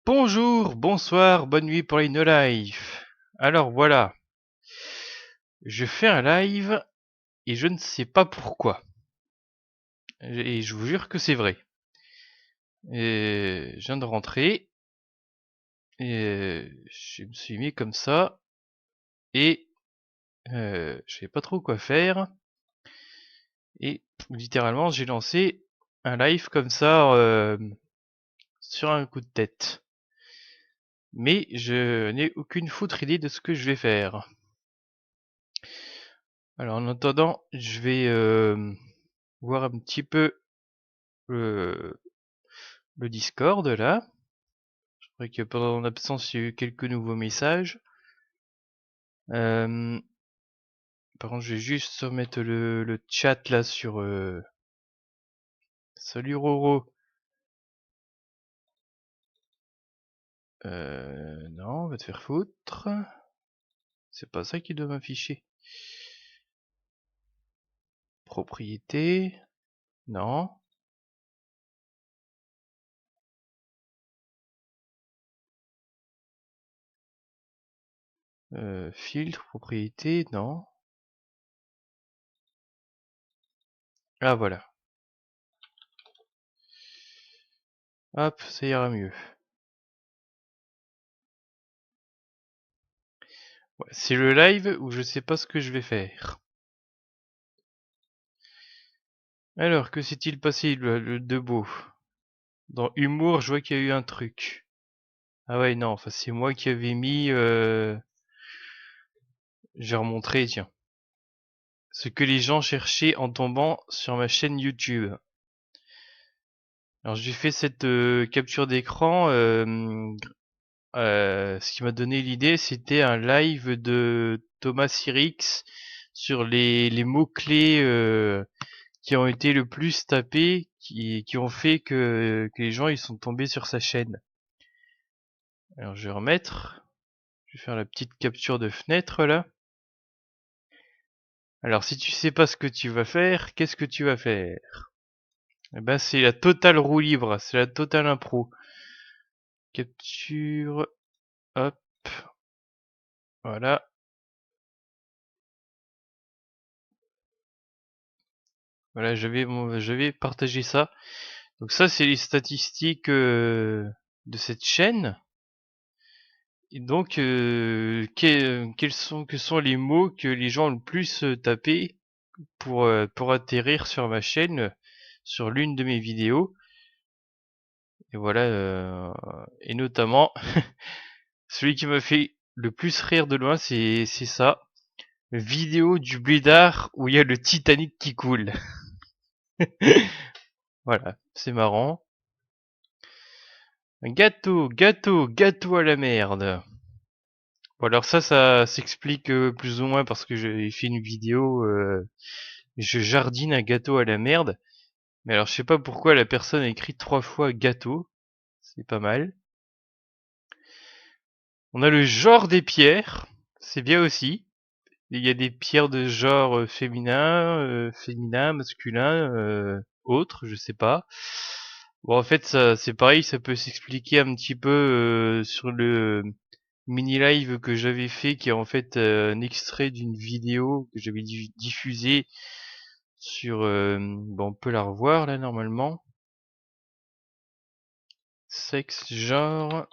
Bonjour, bonsoir, bonne nuit pour les no life. Alors voilà, je fais un live et je ne sais pas pourquoi. Et je vous jure que c'est vrai. Et je viens de rentrer et je me suis mis comme ça et je savais pas trop quoi faire. Et littéralement, j'ai lancé un live comme ça sur un coup de tête. Mais je n'ai aucune foutre idée de ce que je vais faire. Alors en attendant, je vais voir un petit peu le, le Discord là. Je crois que pendant mon absence, il y a eu quelques nouveaux messages. Euh, Par contre, je vais juste remettre le chat là sur... Salut Roro. Non, on va te faire foutre. C'est pas ça qui doit m'afficher. Propriété. Non. Filtre, propriété, non. Ah voilà. Hop, ça ira mieux. Ouais, c'est le live où je sais pas ce que je vais faire. Alors, que s'est-il passé de beau? Dans humour, je vois qu'il y a eu un truc. Ah ouais, non, enfin c'est moi qui avais mis... J'ai remontré, tiens. Ce que les gens cherchaient en tombant sur ma chaîne YouTube. Alors j'ai fait cette capture d'écran. Ce qui m'a donné l'idée, c'était un live de Thomas Sirix sur les mots-clés qui ont été le plus tapés, qui ont fait que les gens ils sont tombés sur sa chaîne. Alors je vais remettre. Je vais faire la petite capture de fenêtre là. Alors si tu sais pas ce que tu vas faire, qu'est-ce que tu vas faire? Eh ben c'est la totale roue libre, c'est la totale impro. Capture, hop, voilà. Voilà, je vais partager ça. Donc ça c'est les statistiques de cette chaîne. Et donc que sont les mots que les gens ont le plus tapé pour atterrir sur ma chaîne, sur l'une de mes vidéos. Et voilà, et notamment celui qui m'a fait le plus rire de loin, c'est ça. Vidéo du blédard où il y a le Titanic qui coule. Voilà, c'est marrant. Gâteau, gâteau, gâteau à la merde. Bon alors ça s'explique plus ou moins parce que j'ai fait une vidéo, je jardine un gâteau à la merde. Mais alors je sais pas pourquoi la personne a écrit 3 fois gâteau. C'est pas mal. On a le genre des pierres. C'est bien aussi. Il y a des pierres de genre féminin, masculin, autre, je sais pas. Bon, en fait, ça, c'est pareil, ça peut s'expliquer un petit peu sur le mini live que j'avais fait, qui est en fait un extrait d'une vidéo que j'avais diffusée sur. Bon, on peut la revoir là normalement. Sexe, genre,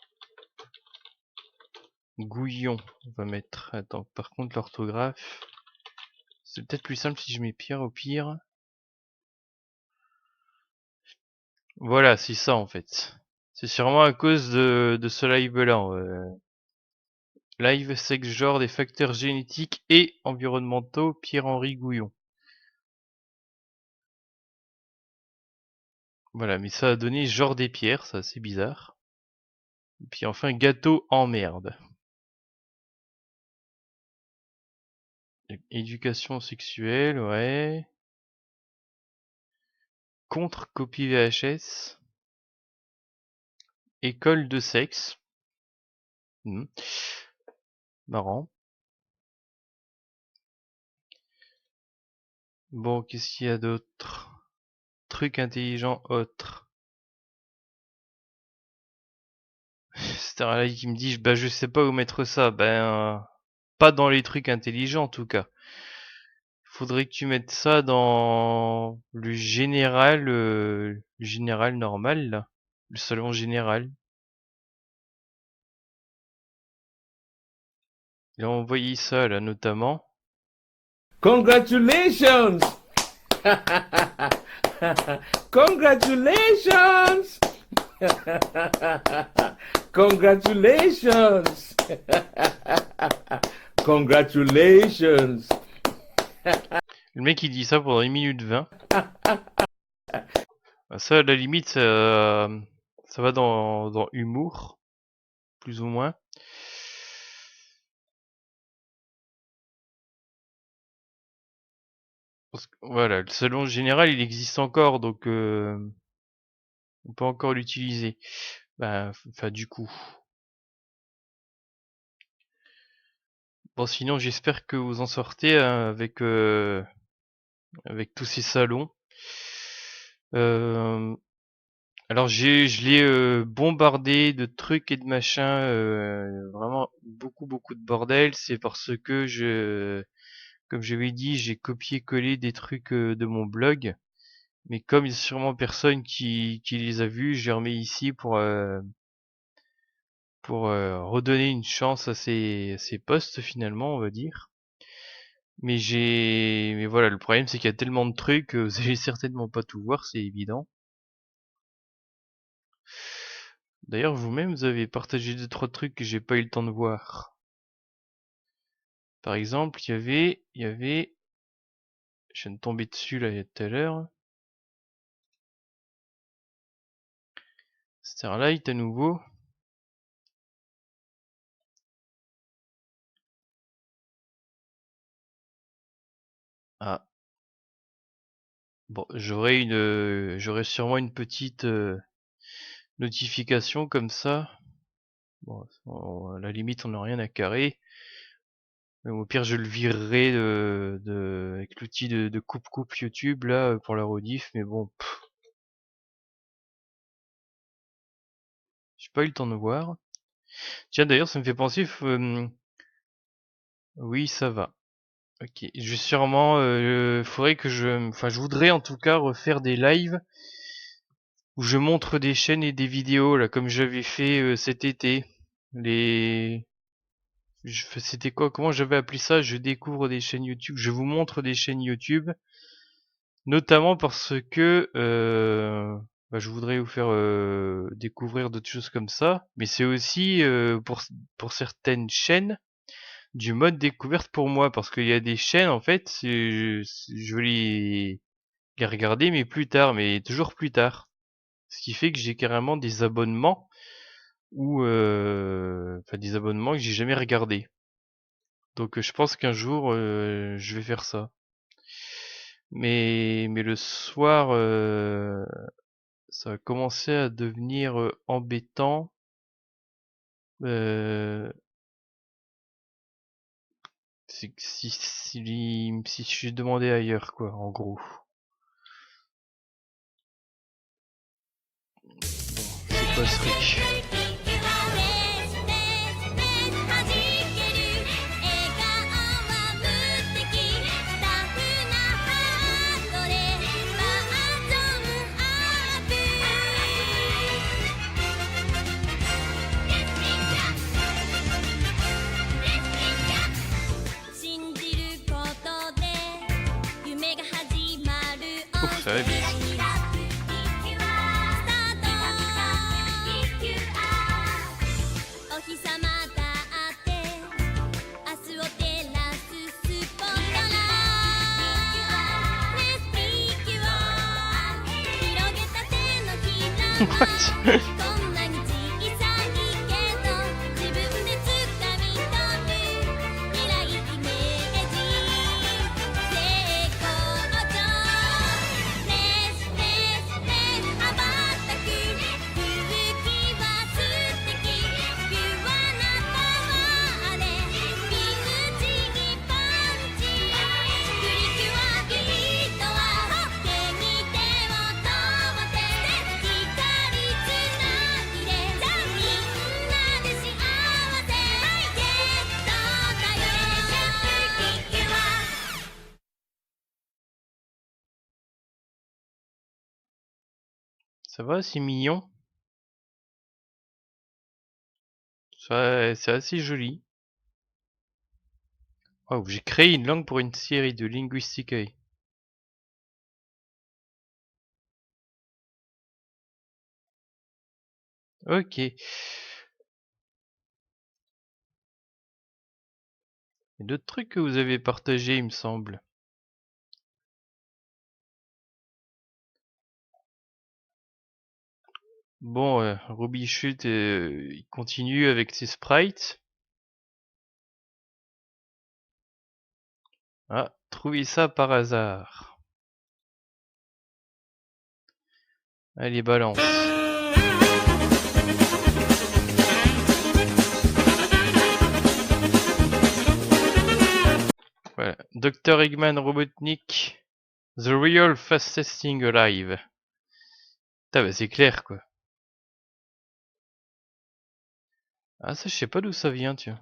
gouillon. On va mettre. Attends, par contre, l'orthographe. C'est peut-être plus simple si je mets pierre au pire. Voilà, c'est ça en fait. C'est sûrement à cause de ce live-là. Live sexe genre des facteurs génétiques et environnementaux, Pierre-Henri Gouillon. Voilà, mais ça a donné genre des pierres, ça c'est bizarre. Et puis enfin, gâteau en merde. Éducation sexuelle, ouais. Contre copie VHS. École de sexe. Hmm. Marrant. Bon, qu'est-ce qu'il y a d'autre? Truc intelligent autre. Starlight qui me dit, bah je sais pas où mettre ça. Ben, pas dans les trucs intelligents en tout cas. Faudrait que tu mettes ça dans le général normal là, le salon général. Il a envoyé ça là notamment. Congratulations! Congratulations! Congratulations! Congratulations! Le mec il dit ça pendant 1 minute 20. Ça à la limite ça va dans humour, plus ou moins. Parce que, voilà, le salon général il existe encore donc on peut encore l'utiliser. Bah, enfin du coup. Bon sinon j'espère que vous en sortez hein, avec tous ces salons. Alors je l'ai bombardé de trucs et de machins, vraiment beaucoup de bordel. C'est parce que comme je l'ai dit, j'ai copié-collé des trucs de mon blog. Mais comme il y a sûrement personne qui les a vus, je les remets ici pour redonner une chance à ces posts finalement, on va dire. Mais voilà, le problème c'est qu'il y a tellement de trucs que vous allez certainement pas tout voir, c'est évident. D'ailleurs, vous-même, vous avez partagé 2-3 trucs que j'ai pas eu le temps de voir. Par exemple, il y avait, je viens de tomber dessus là il y a tout à l'heure. Starlight à nouveau. Ah, bon, j'aurai sûrement une petite notification comme ça. Bon, à la limite, on n'a rien à carrer. Mais au pire, je le virerai avec l'outil de coupe-coupe YouTube là pour la rediff. Mais bon, j'ai pas eu le temps de voir. Tiens, d'ailleurs, ça me fait penser. Oui, ça va. Ok, je vais sûrement, faudrait que je voudrais en tout cas refaire des lives où je montre des chaînes et des vidéos là, comme j'avais fait cet été. Les, c'était quoi? Comment j'avais appelé ça? Je découvre des chaînes YouTube. Je vous montre des chaînes YouTube, notamment parce que bah, je voudrais vous faire découvrir d'autres choses comme ça. Mais c'est aussi pour certaines chaînes du mode découverte pour moi, parce qu'il y a des chaînes en fait, je veux les regarder mais plus tard, mais toujours plus tard. Ce qui fait que j'ai carrément des abonnements ou enfin des abonnements que j'ai jamais regardés. Donc je pense qu'un jour je vais faire ça. Mais le soir ça va commencer à devenir embêtant. Euh, si je suis demandé ailleurs quoi, en gros. C'est pas ce truc. Ouf, ça va bien. What? Ça va, c'est mignon. C'est assez joli. Oh, j'ai créé une langue pour une série de Linguistic AI. Ok. Il y a d'autres trucs que vous avez partagés, il me semble. Bon, Ruby Chute, il continue avec ses sprites. Ah, trouvez ça par hasard. Allez, balance. Voilà. Dr. Eggman Robotnik, The Real Fast Testing Alive. Putain, bah c'est clair, quoi. Ah, ça, je sais pas d'où ça vient, tiens.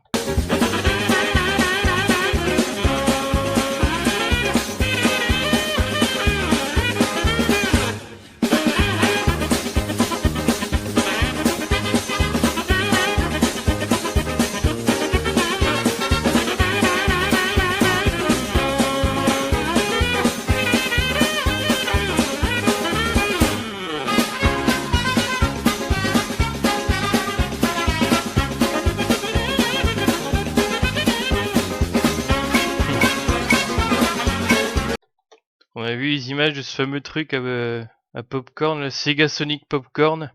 On a vu les images de ce fameux truc à Popcorn, le Sega Sonic Popcorn.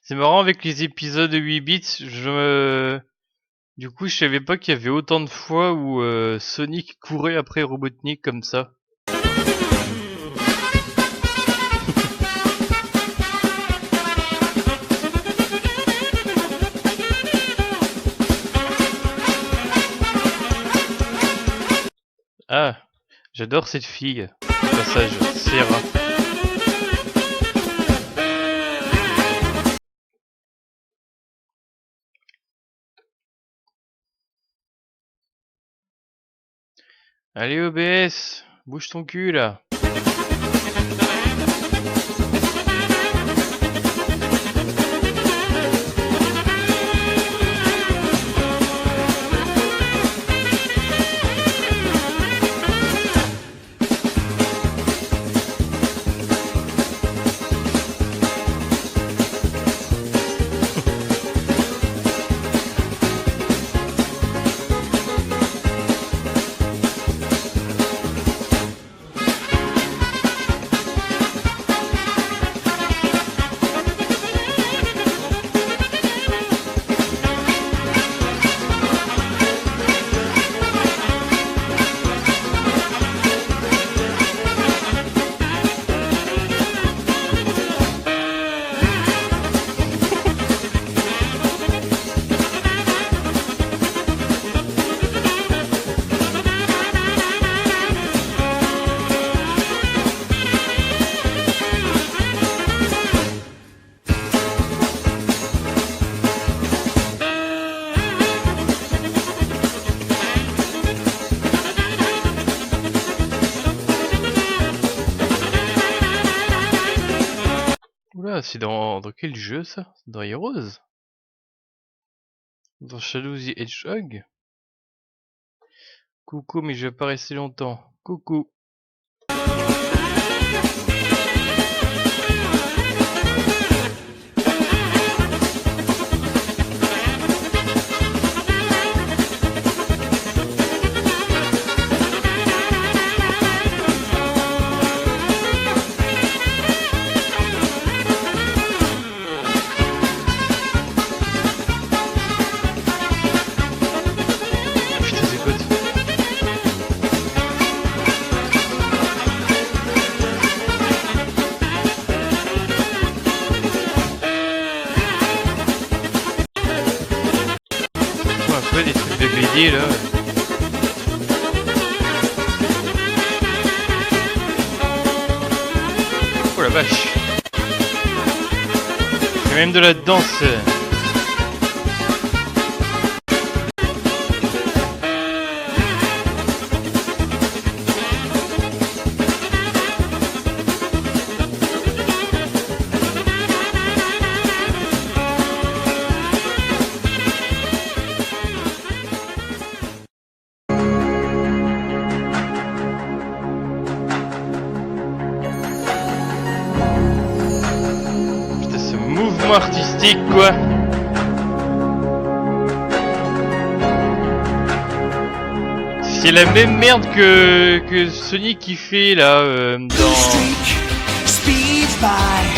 C'est marrant avec les épisodes de 8 bits, du coup je savais pas qu'il y avait autant de fois où Sonic courait après Robotnik comme ça. Ah, j'adore cette fille. Au passage, Sierra. Allez OBS, bouge ton cul là. Oula, c'est dans quel jeu ça? Dans Heroes? Dans Shadow the Hedgehog? Coucou, mais je vais pas rester longtemps. Coucou. Ouais, des trucs de BD là. Oh la vache. C'est même de la danse. Putain, ce mouvement artistique quoi. C'est la même merde que Sonic qui fait là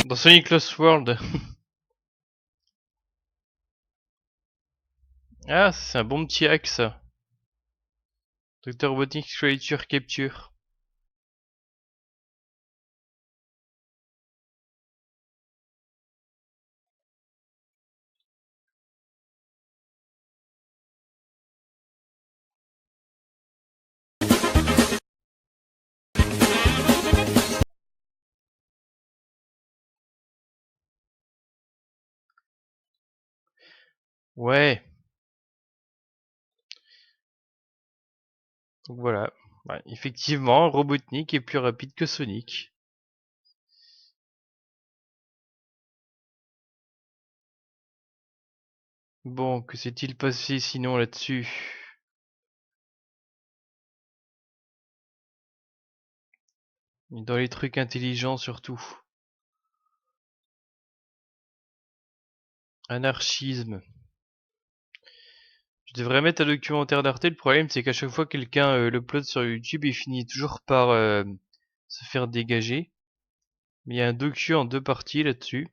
dans Sonic Lost World. Ah, c'est un bon petit hack ça. Dr. Robotnik Creature Capture. Ouais. Donc voilà. Ouais, effectivement, Robotnik est plus rapide que Sonic. Bon, que s'est-il passé sinon là-dessus? Dans les trucs intelligents surtout. Anarchisme. Je devrais mettre un documentaire d'Arte, le problème c'est qu'à chaque fois que quelqu'un l'upload sur YouTube, il finit toujours par se faire dégager. Mais il y a un docu en 2 parties là-dessus.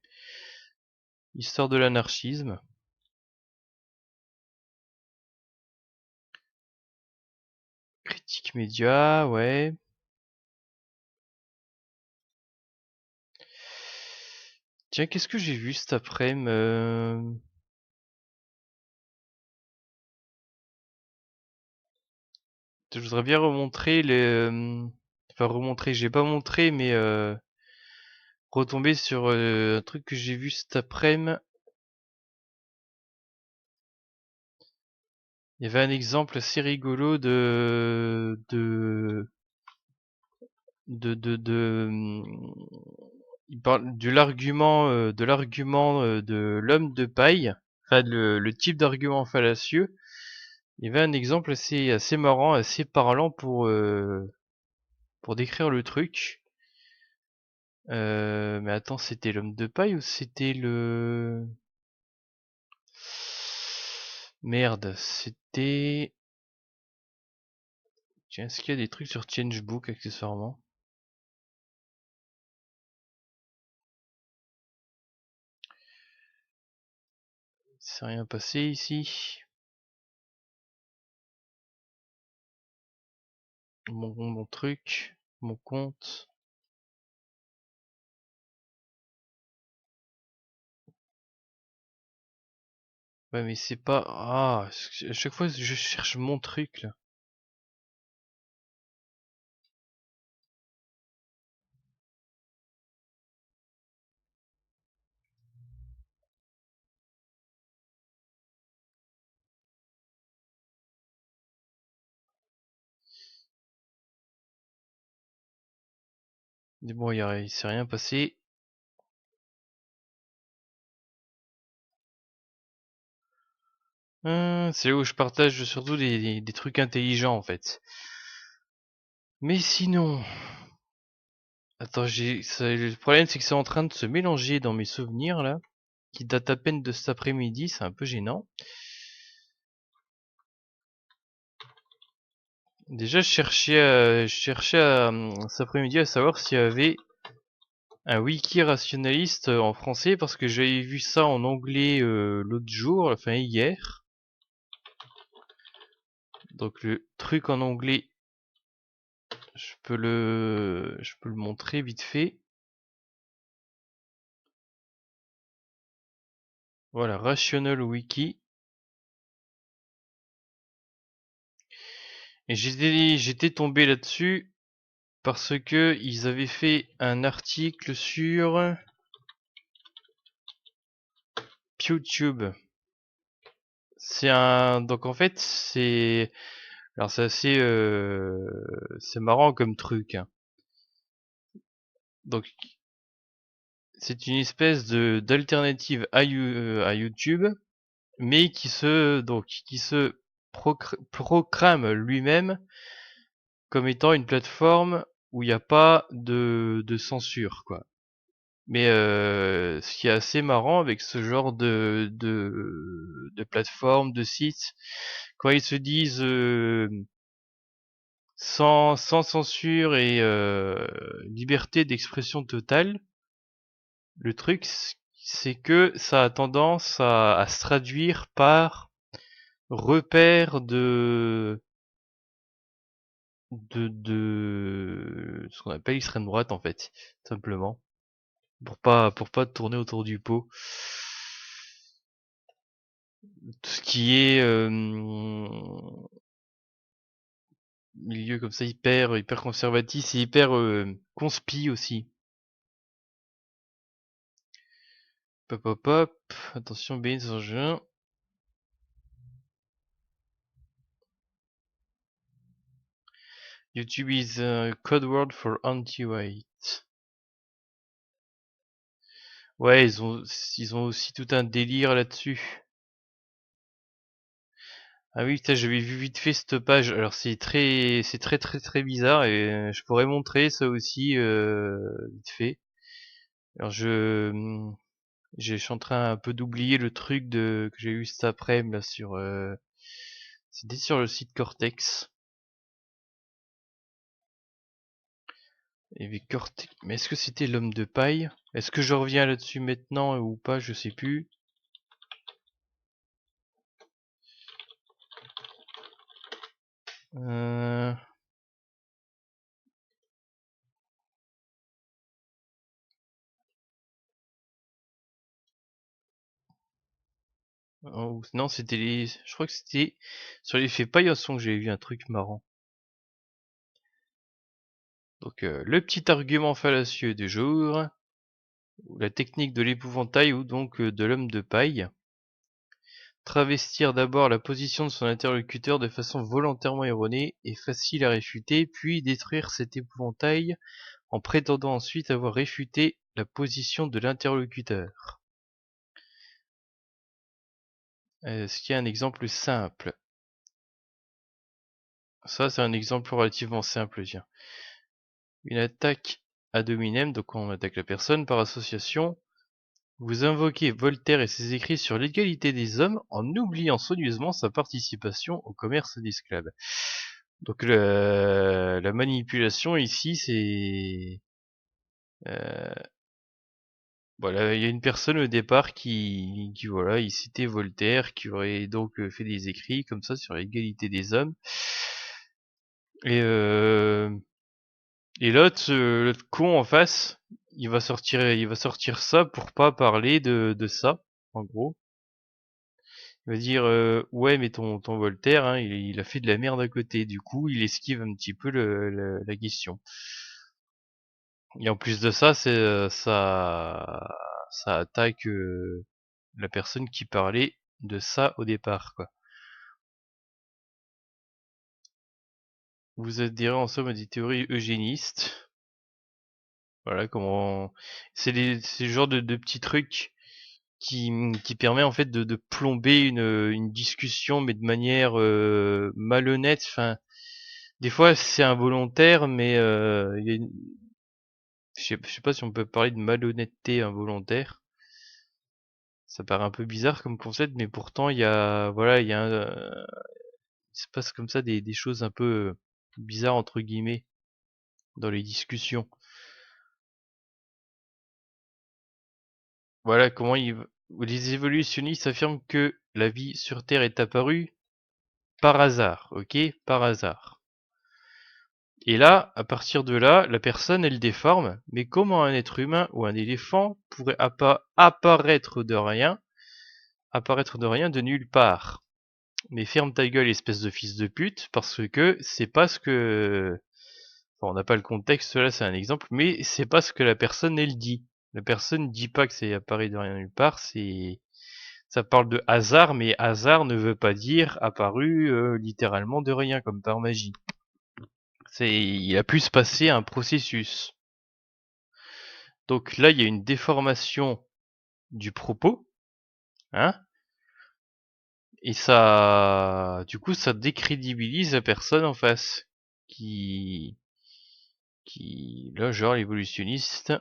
Histoire de l'anarchisme. Critique média, ouais. Tiens, qu'est-ce que j'ai vu cet après-midi Je voudrais bien remontrer les... Enfin remontrer, j'ai pas montré, mais retomber sur un truc que j'ai vu cet après-midi. Il y avait un exemple assez rigolo il parle de l'argument de l'homme de paille, enfin le type d'argument fallacieux. Il y avait un exemple assez marrant, assez parlant pour décrire le truc. Mais attends, c'était l'homme de paille ou c'était le... Merde, c'était... Tiens, est-ce qu'il y a des trucs sur Changebook accessoirement? C'est rien passé ici. Mon truc, mon compte. Ouais, mais c'est pas... Ah, à chaque fois je cherche mon truc là. Mais bon, il s'est rien passé. C'est là où je partage surtout des trucs intelligents en fait. Mais sinon... Attends, le problème c'est que c'est en train de se mélanger dans mes souvenirs là, qui datent à peine de cet après-midi, c'est un peu gênant. Déjà, je cherchais cet après-midi à savoir s'il y avait un wiki rationaliste en français parce que j'avais vu ça en anglais l'autre jour, enfin hier. Donc le truc en anglais, je peux le montrer vite fait. Voilà, Rational Wiki. Et j'étais tombé là-dessus parce que ils avaient fait un article sur YouTube. Donc en fait alors c'est assez c'est marrant comme truc, hein. Donc c'est une espèce de d'alternative à YouTube, mais qui se proclame lui-même comme étant une plateforme où il n'y a pas de censure, quoi. Mais ce qui est assez marrant avec ce genre de plateforme, de site, quand ils se disent sans censure et liberté d'expression totale, le truc c'est que ça a tendance à se traduire par repère de ce qu'on appelle l'extrême droite en fait, simplement, pour pas tourner autour du pot. Tout ce qui est milieu comme ça hyper conservatif et hyper conspi aussi. Hop hop hop, attention Bénis en juin. YouTube is a code word for anti-white. Ouais, ils ont aussi tout un délire là-dessus. Ah oui, putain, j'avais vu vite fait cette page. Alors c'est très bizarre et je pourrais montrer ça aussi vite fait. Alors je suis en train un peu d'oublier le truc que j'ai eu cet après-midi là sur c'était sur le site Cortex. Et Cortex, mais est-ce que c'était l'homme de paille? Est-ce que je reviens là-dessus maintenant ou pas? Je sais plus. Euh... Non, je crois que c'était sur l'effet paillasson que j'avais vu un truc marrant. Donc le petit argument fallacieux du jour, ou la technique de l'épouvantail ou donc de l'homme de paille. Travestir d'abord la position de son interlocuteur de façon volontairement erronée et facile à réfuter, puis détruire cet épouvantail en prétendant ensuite avoir réfuté la position de l'interlocuteur. Est-ce qu'il y a un exemple simple? Ça, c'est un exemple relativement simple, tiens. Une attaque ad hominem, donc on attaque la personne par association. Vous invoquez Voltaire et ses écrits sur l'égalité des hommes en oubliant soigneusement sa participation au commerce d'esclaves. Donc la manipulation ici, c'est voilà, il y a une personne au départ qui voilà, il citait Voltaire, qui aurait donc fait des écrits comme ça sur l'égalité des hommes. Et l'autre con en face, il va sortir ça pour pas parler de ça, en gros. Il va dire ouais mais ton Voltaire, hein, il a fait de la merde à côté. Du coup, il esquive un petit peu la question. Et en plus de ça, ça attaque la personne qui parlait de ça au départ, quoi. Vous adhérez en somme à des théories eugénistes. Voilà comment. C'est le genre de petits trucs qui permet en fait de plomber une discussion, mais de manière malhonnête. Enfin, des fois c'est involontaire, mais je sais pas si on peut parler de malhonnêteté involontaire. Ça paraît un peu bizarre comme concept, mais pourtant voilà, il se passe comme ça des choses un peu bizarres entre guillemets dans les discussions. Voilà comment les évolutionnistes affirment que la vie sur Terre est apparue par hasard, ok? Par hasard. Et là, à partir de là, la personne, elle déforme, mais comment un être humain ou un éléphant pourrait apparaître de rien, de nulle part? mais ferme ta gueule, espèce de fils de pute, parce que c'est pas ce que... Enfin, on n'a pas le contexte, là c'est un exemple, mais c'est pas ce que la personne elle dit. La personne dit pas que c'est apparu de rien nulle part, c'est... Ça parle de hasard, mais hasard ne veut pas dire apparu littéralement de rien, comme par magie. Il a pu se passer un processus. Donc là, il y a une déformation du propos, hein, et ça, du coup, ça décrédibilise la personne en face, qui, là, genre l'évolutionniste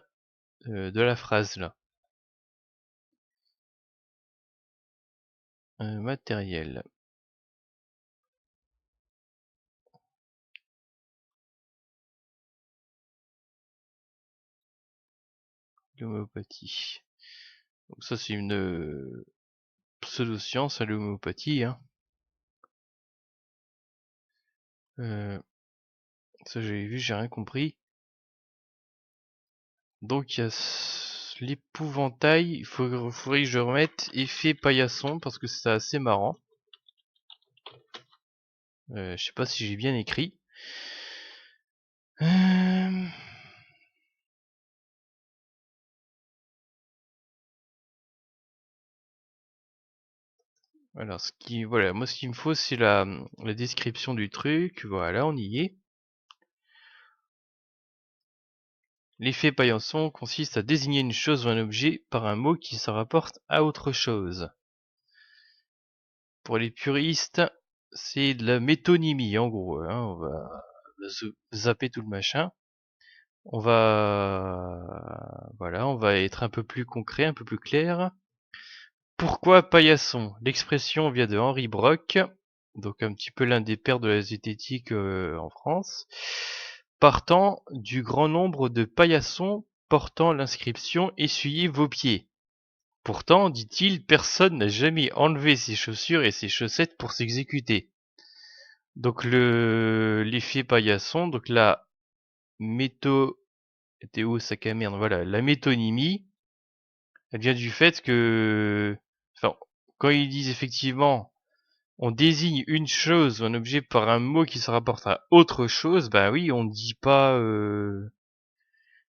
de la phrase là. Matériel. L'homéopathie. Donc ça, c'est une pseudo-science à l'homéopathie, hein. Ça, j'avais vu, j'ai rien compris. Donc il y a l'épouvantail, faudrait que je remette effet paillasson parce que c'est assez marrant. Je sais pas si j'ai bien écrit. Alors voilà, moi ce qu'il me faut c'est la description du truc. Voilà, on y est. L'effet paillasson consiste à désigner une chose ou un objet par un mot qui se rapporte à autre chose. Pour les puristes, c'est de la métonymie en gros, hein. On va zapper tout le machin. Voilà, on va être un peu plus concret, un peu plus clair. Pourquoi paillasson? L'expression vient de Henri Brock, donc un petit peu l'un des pères de la zététique en France, partant du grand nombre de paillassons portant l'inscription Essuyez vos pieds. Pourtant, dit-il, personne n'a jamais enlevé ses chaussures et ses chaussettes pour s'exécuter. Donc l'effet paillasson, donc la sac à merde, voilà, la métonymie, elle vient du fait que, enfin, quand ils disent effectivement, on désigne une chose ou un objet par un mot qui se rapporte à autre chose, bah oui, on dit pas,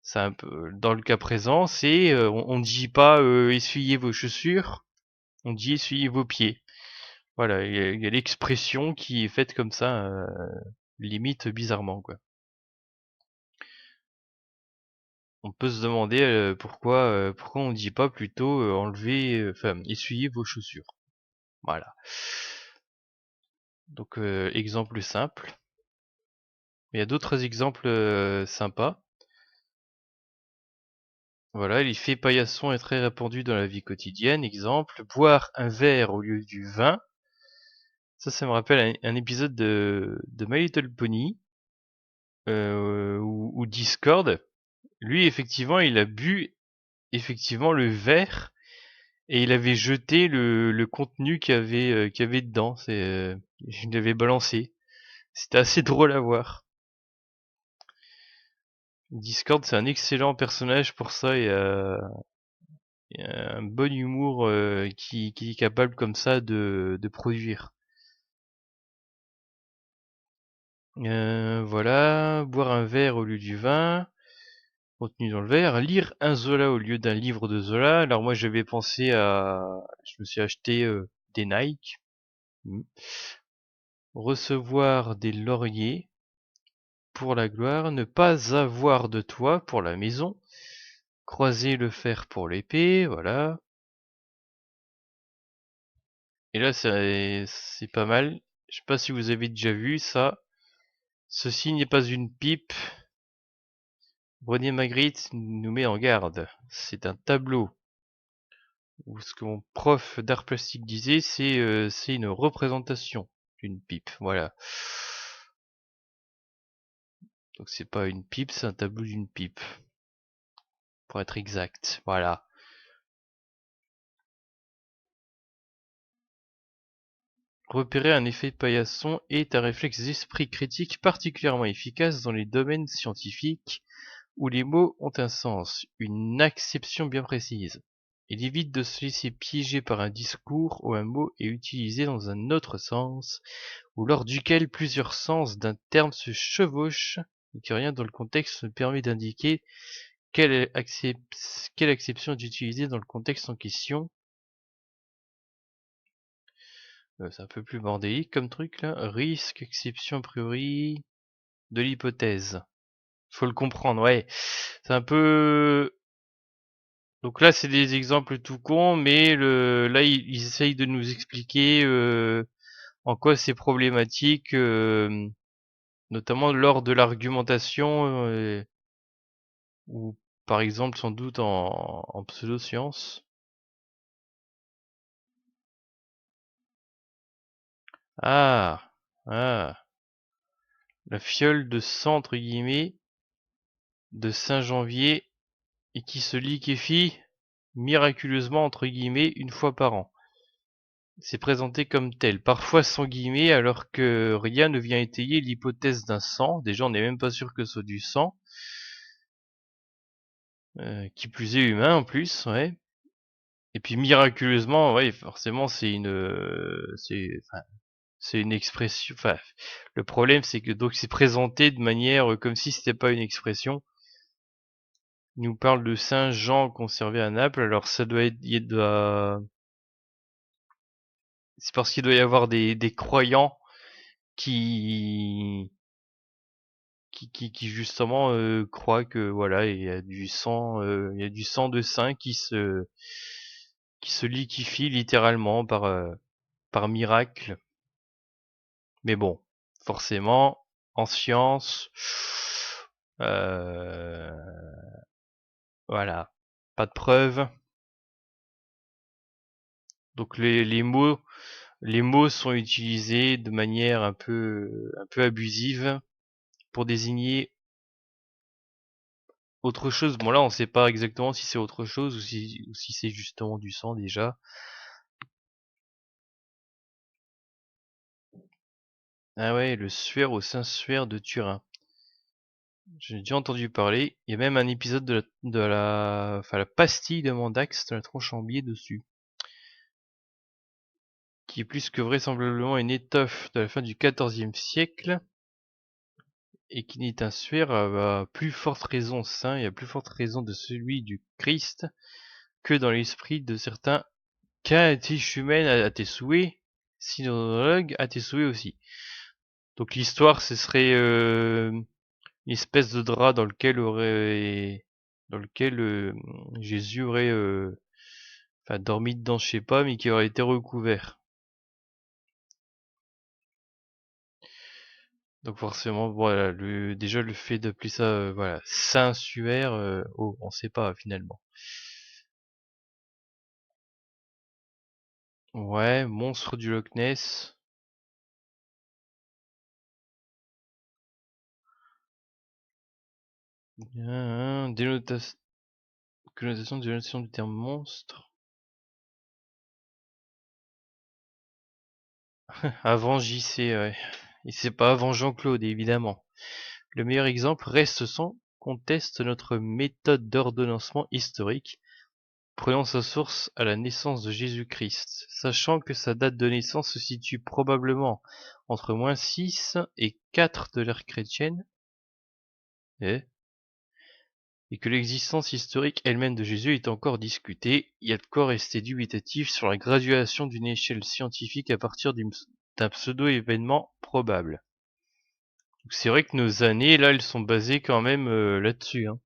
c'est un peu, dans le cas présent, c'est, on dit pas essuyez vos chaussures, on dit essuyez vos pieds. Voilà, il y a l'expression qui est faite comme ça, limite bizarrement, quoi. On peut se demander pourquoi on dit pas plutôt enlever, enfin essuyez vos chaussures. Voilà. Donc exemple simple. Il y a d'autres exemples sympas. Voilà, l'effet paillasson est très répandu dans la vie quotidienne. Exemple, boire un verre au lieu du vin. Ça me rappelle un épisode de My Little Pony où Discord, lui effectivement, il a bu effectivement le verre et il avait jeté le contenu qu'il y avait dedans. Il l'avait balancé. C'était assez drôle à voir. Discord, c'est un excellent personnage pour ça et un bon humour qui est capable comme ça de produire. Voilà, boire un verre au lieu du vin, contenu dans le verre, lire un Zola au lieu d'un livre de Zola. Alors moi j'avais pensé je me suis acheté des Nike. Recevoir des lauriers pour la gloire, ne pas avoir de toit pour la maison, croiser le fer pour l'épée, voilà. Et là c'est pas mal. Je sais pas si vous avez déjà vu ça. Ceci n'est pas une pipe. René Magritte nous met en garde. C'est un tableau. Ou ce que mon prof d'art plastique disait, c'est une représentation d'une pipe. Voilà. Donc c'est pas une pipe, c'est un tableau d'une pipe. Pour être exact. Voilà. Repérer un effet paillasson est un réflexe d'esprit critique particulièrement efficace dans les domaines scientifiques où les mots ont un sens, une acception bien précise. Il évite de se laisser piéger par un discours où un mot est utilisé dans un autre sens, ou lors duquel plusieurs sens d'un terme se chevauchent, et que rien dans le contexte ne permet d'indiquer quelle acception est utilisée dans le contexte en question. C'est un peu plus bordélique comme truc là. Risque, exception a priori de l'hypothèse. Faut le comprendre, ouais. C'est un peu... Donc là, c'est des exemples tout cons, mais là, ils essayent de nous expliquer en quoi c'est problématique, notamment lors de l'argumentation, ou par exemple sans doute en pseudosciences. Ah, ah, la fiole de sang entre guillemets de Saint-Janvier et qui se liquéfie miraculeusement entre guillemets une fois par an. C'est présenté comme tel, parfois sans guillemets, alors que rien ne vient étayer l'hypothèse d'un sang. Déjà, on n'est même pas sûr que ce soit du sang, qui plus est humain en plus, ouais. Et puis miraculeusement, ouais, forcément, c'est une expression. Enfin, le problème, c'est que donc c'est présenté de manière comme si c'était pas une expression. Il nous parle de Saint Jean conservé à Naples. Alors ça doit être, c'est parce qu'il doit y avoir des croyants qui qui justement croient que voilà il y a du sang de saint qui se liquéfie littéralement par miracle. Mais bon, forcément, en science, euh, voilà, pas de preuves. Donc les mots sont utilisés de manière un peu abusive pour désigner autre chose. Bon là, on sait pas exactement si c'est autre chose ou si c'est justement du sang déjà. Ah ouais, le suaire au Saint-Suaire de Turin. J'ai déjà entendu parler. Il y a même un épisode enfin, la pastille de Mandax de la tronche en biais dessus, qui est plus que vraisemblablement une étoffe de la fin du XIVe siècle, et qui n'est un suaire à plus forte raison saint et à plus forte raison de celui du Christ que dans l'esprit de certains catéchumènes à tes souhaits, sinologues à tes souhaits aussi. Donc l'histoire, ce serait une espèce de drap dans lequel Jésus aurait enfin dormi dedans, je sais pas, mais qui aurait été recouvert. Donc forcément, voilà, déjà le fait d'appeler ça voilà, Saint-Suaire, oh, on sait pas finalement. Ouais, monstre du Loch Ness. Connotation du terme monstre. Avant JC, ouais. Et c'est pas avant Jean-Claude, évidemment. Le meilleur exemple reste sans conteste notre méthode d'ordonnancement historique, prenant sa source à la naissance de Jésus-Christ, sachant que sa date de naissance se situe probablement entre -6 et 4 de l'ère chrétienne, et, et que l'existence historique elle-même de Jésus est encore discutée, il y a de quoi rester dubitatif sur la graduation d'une échelle scientifique à partir d'un pseudo-événement probable. C'est vrai que nos années, là, elles sont basées quand même là-dessus, hein.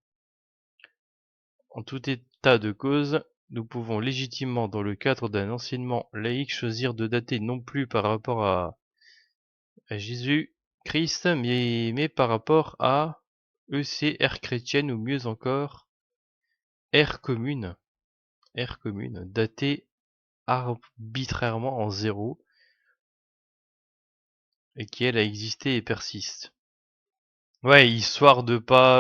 En tout état de cause, nous pouvons légitimement, dans le cadre d'un enseignement laïque, choisir de dater non plus par rapport à Jésus-Christ, mais par rapport à ère chrétienne ou mieux encore, ère commune, datée arbitrairement en zéro et qui elle a existé et persiste. Ouais, histoire de pas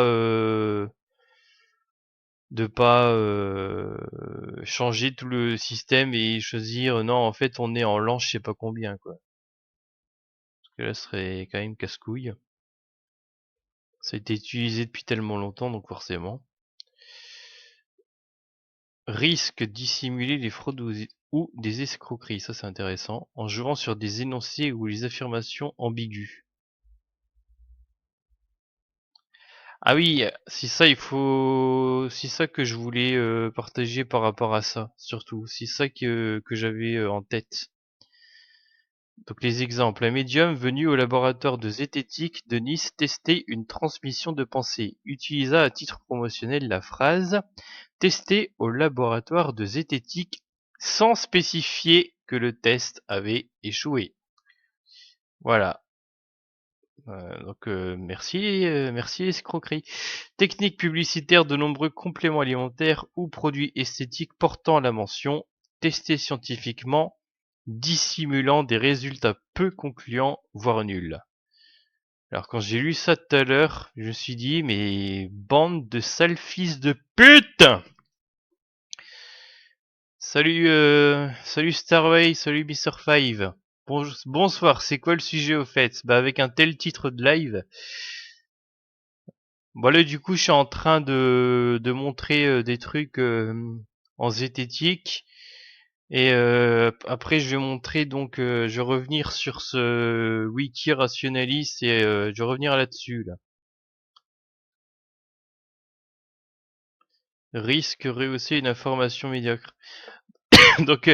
changer tout le système et choisir non en fait on est en l'an je sais pas combien quoi. Parce que là ce serait quand même casse-couille. Ça a été utilisé depuis tellement longtemps donc forcément. risque dissimuler les fraudes ou des escroqueries. Ça, c'est intéressant. En jouant sur des énoncés ou les affirmations ambiguës. Ah oui, c'est ça, c'est ça que je voulais partager par rapport à ça, surtout. C'est ça que j'avais en tête. Donc les exemples. Un médium venu au laboratoire de zététique de Nice tester une transmission de pensée utilisa à titre promotionnel la phrase testé au laboratoire de zététique sans spécifier que le test avait échoué. Voilà. Merci escroquerie. Technique publicitaire de nombreux compléments alimentaires ou produits esthétiques portant la mention testé scientifiquement, dissimulant des résultats peu concluants, voire nuls. Alors quand j'ai lu ça tout à l'heure, je me suis dit, mais bande de sales fils de pute! Salut Starway, salut Mr. 5. Bonsoir, c'est quoi le sujet au fait? Bah avec un tel titre de live, bon là du coup je suis en train de montrer des trucs en zététique et après je vais montrer donc je vais revenir sur ce wiki rationaliste et je vais revenir là-dessus là. Risque rehausser une information médiocre. Donc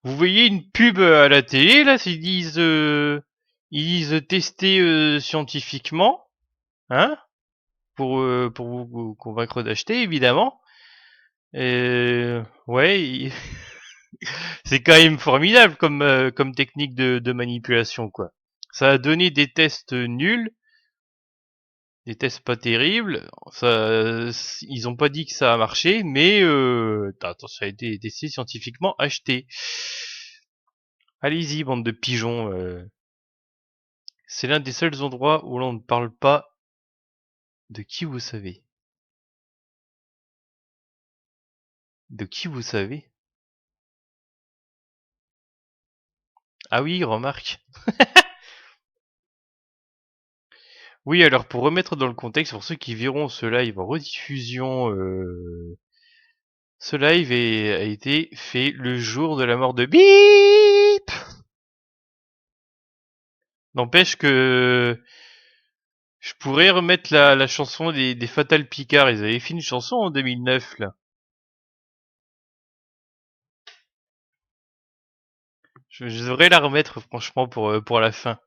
vous voyez une pub à la télé là, ils disent tester scientifiquement, hein, pour vous convaincre d'acheter évidemment. Et ouais, c'est quand même formidable comme technique de manipulation, quoi. Ça a donné des tests nuls, des tests pas terribles. Ils ont pas dit que ça a marché, mais attends, ça a été testé scientifiquement, acheté. Allez-y, bande de pigeons. C'est l'un des seuls endroits où l'on ne parle pas de qui vous savez. De qui vous savez? Ah oui, remarque. Oui, alors pour remettre dans le contexte, pour ceux qui verront ce live en rediffusion, ce live a été fait le jour de la mort de Bip. N'empêche que je pourrais remettre la chanson des Fatal Picard. Ils avaient fait une chanson en 2009 là. Je devrais la remettre franchement pour la fin.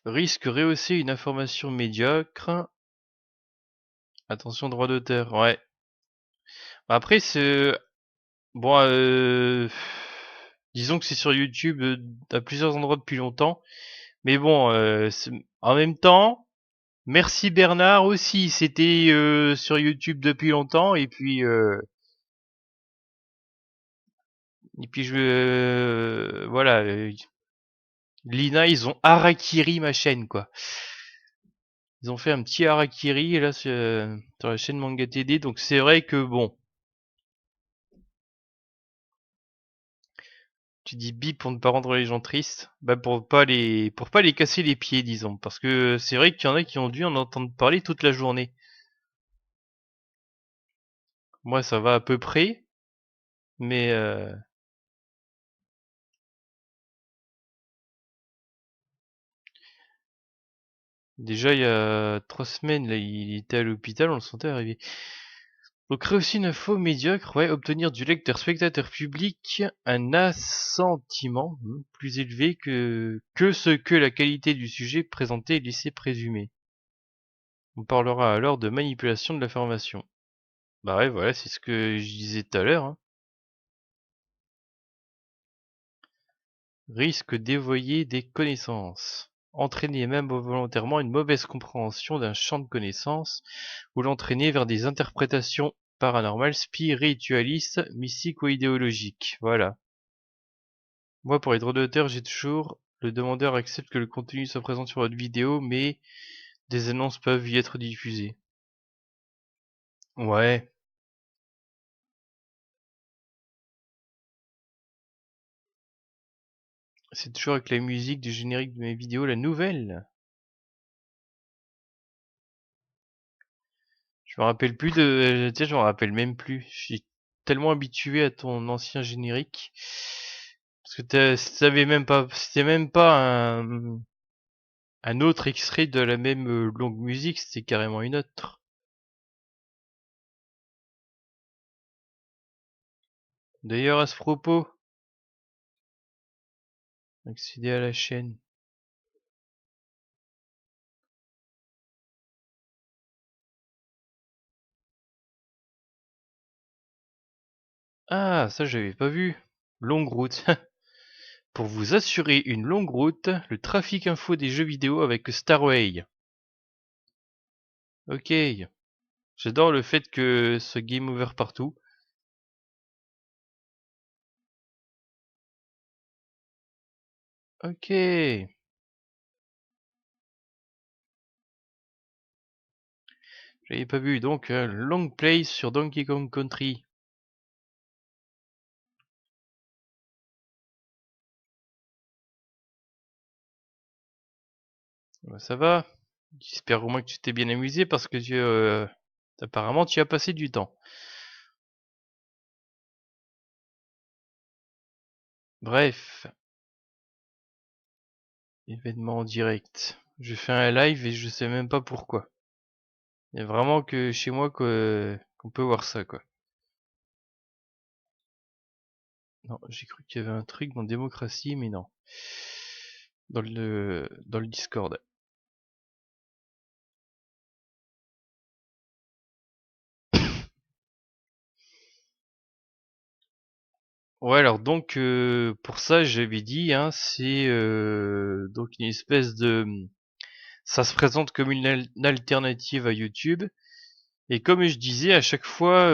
Risque rehausser une information médiocre. Attention droit d'auteur. Ouais. Après c'est bon. Disons que c'est sur YouTube à plusieurs endroits depuis longtemps. Mais bon, en même temps, merci Bernard aussi. C'était sur YouTube depuis longtemps et puis voilà. Lina, ils ont harakiri ma chaîne quoi. Ils ont fait un petit harakiri là sur la chaîne Manga TD. Donc c'est vrai que bon, tu dis bip pour ne pas rendre les gens tristes, bah pour pas les casser les pieds disons, parce que c'est vrai qu'il y en a qui ont dû en entendre parler toute la journée. Moi ça va à peu près, mais déjà il y a 3 semaines là, il était à l'hôpital, on le sentait arriver. Donc réussir une info médiocre, ouais, obtenir du lecteur spectateur public un assentiment plus élevé que ce que la qualité du sujet présenté laissait présumer. On parlera alors de manipulation de l'information. Bah ouais, voilà, c'est ce que je disais tout à l'heure, hein. Risque d'évoyer des connaissances. Entraîner même volontairement une mauvaise compréhension d'un champ de connaissances ou l'entraîner vers des interprétations paranormales, spiritualistes, mystiques ou idéologiques. Voilà. Moi, pour les droits d'auteur, j'ai toujours le demandeur accepte que le contenu soit présent sur votre vidéo, mais des annonces peuvent y être diffusées. Ouais, c'est toujours avec la musique du générique de mes vidéos, la nouvelle. Je me rappelle plus de... Tiens, je me rappelle même plus. Je suis tellement habitué à ton ancien générique. Parce que c'était même pas un autre extrait de la même longue musique, c'était carrément une autre. D'ailleurs, à ce propos, accéder à la chaîne. Ah, ça j'avais pas vu. Longue route. Pour vous assurer une longue route, le trafic info des jeux vidéo avec Starway. Ok. J'adore le fait que ce game over partout. Ok. J'avais pas vu. Donc, long play sur Donkey Kong Country. Bah, ça va. J'espère au moins que tu t'es bien amusé parce que apparemment tu as passé du temps. Bref, événement en direct. Je fais un live et je sais même pas pourquoi. Il y a vraiment que chez moi qu'on peut voir ça, quoi. Non, j'ai cru qu'il y avait un truc dans démocratie, mais non. Dans le Discord. Ouais, alors donc pour ça j'avais dit, hein, c'est donc une espèce de, ça se présente comme une alternative à YouTube. Et comme je disais, à chaque fois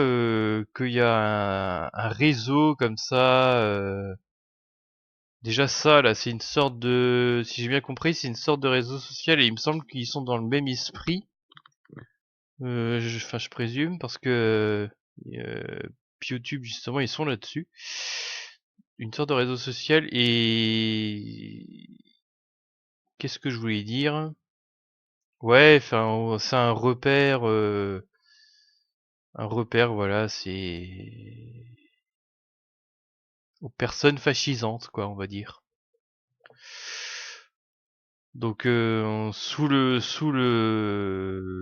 qu'il y a un réseau comme ça, déjà ça là, c'est une sorte de, si j'ai bien compris, c'est une sorte de réseau social et il me semble qu'ils sont dans le même esprit. Enfin, je présume parce que euh, YouTube justement, ils sont là-dessus. Une sorte de réseau social et qu'est-ce que je voulais dire? Ouais, enfin, c'est un repère, voilà, c'est aux personnes fascisantes, quoi, on va dire. Donc, sous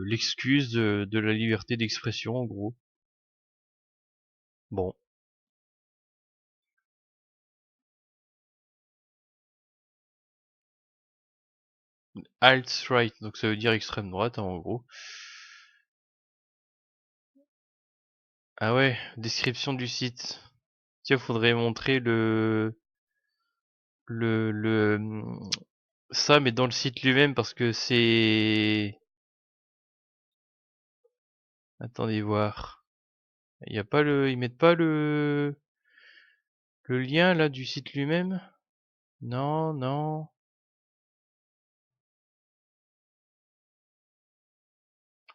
l'excuse de la liberté d'expression, en gros. Bon, alt-right, donc ça veut dire extrême droite, hein, en gros. Ah ouais, description du site. Tiens, faudrait montrer le ça, mais dans le site lui-même, parce que c'est... Attendez voir. Il y a pas ils mettent pas le lien là du site lui-même? Non, non.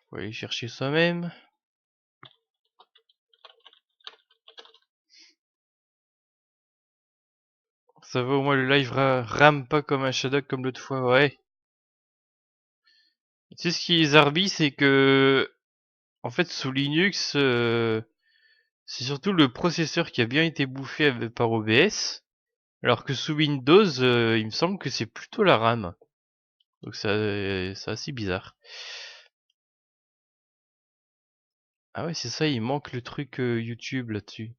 Faut aller chercher soi-même. Ça va au moins le live rame pas comme un Shadok comme l'autre fois, ouais. Tu sais ce qui est zarbi, c'est que en fait sous Linux, c'est surtout le processeur qui a bien été bouffé par OBS, alors que sous Windows, il me semble que c'est plutôt la RAM. Donc c'est assez bizarre. Ah ouais, c'est ça, il manque le truc YouTube là-dessus.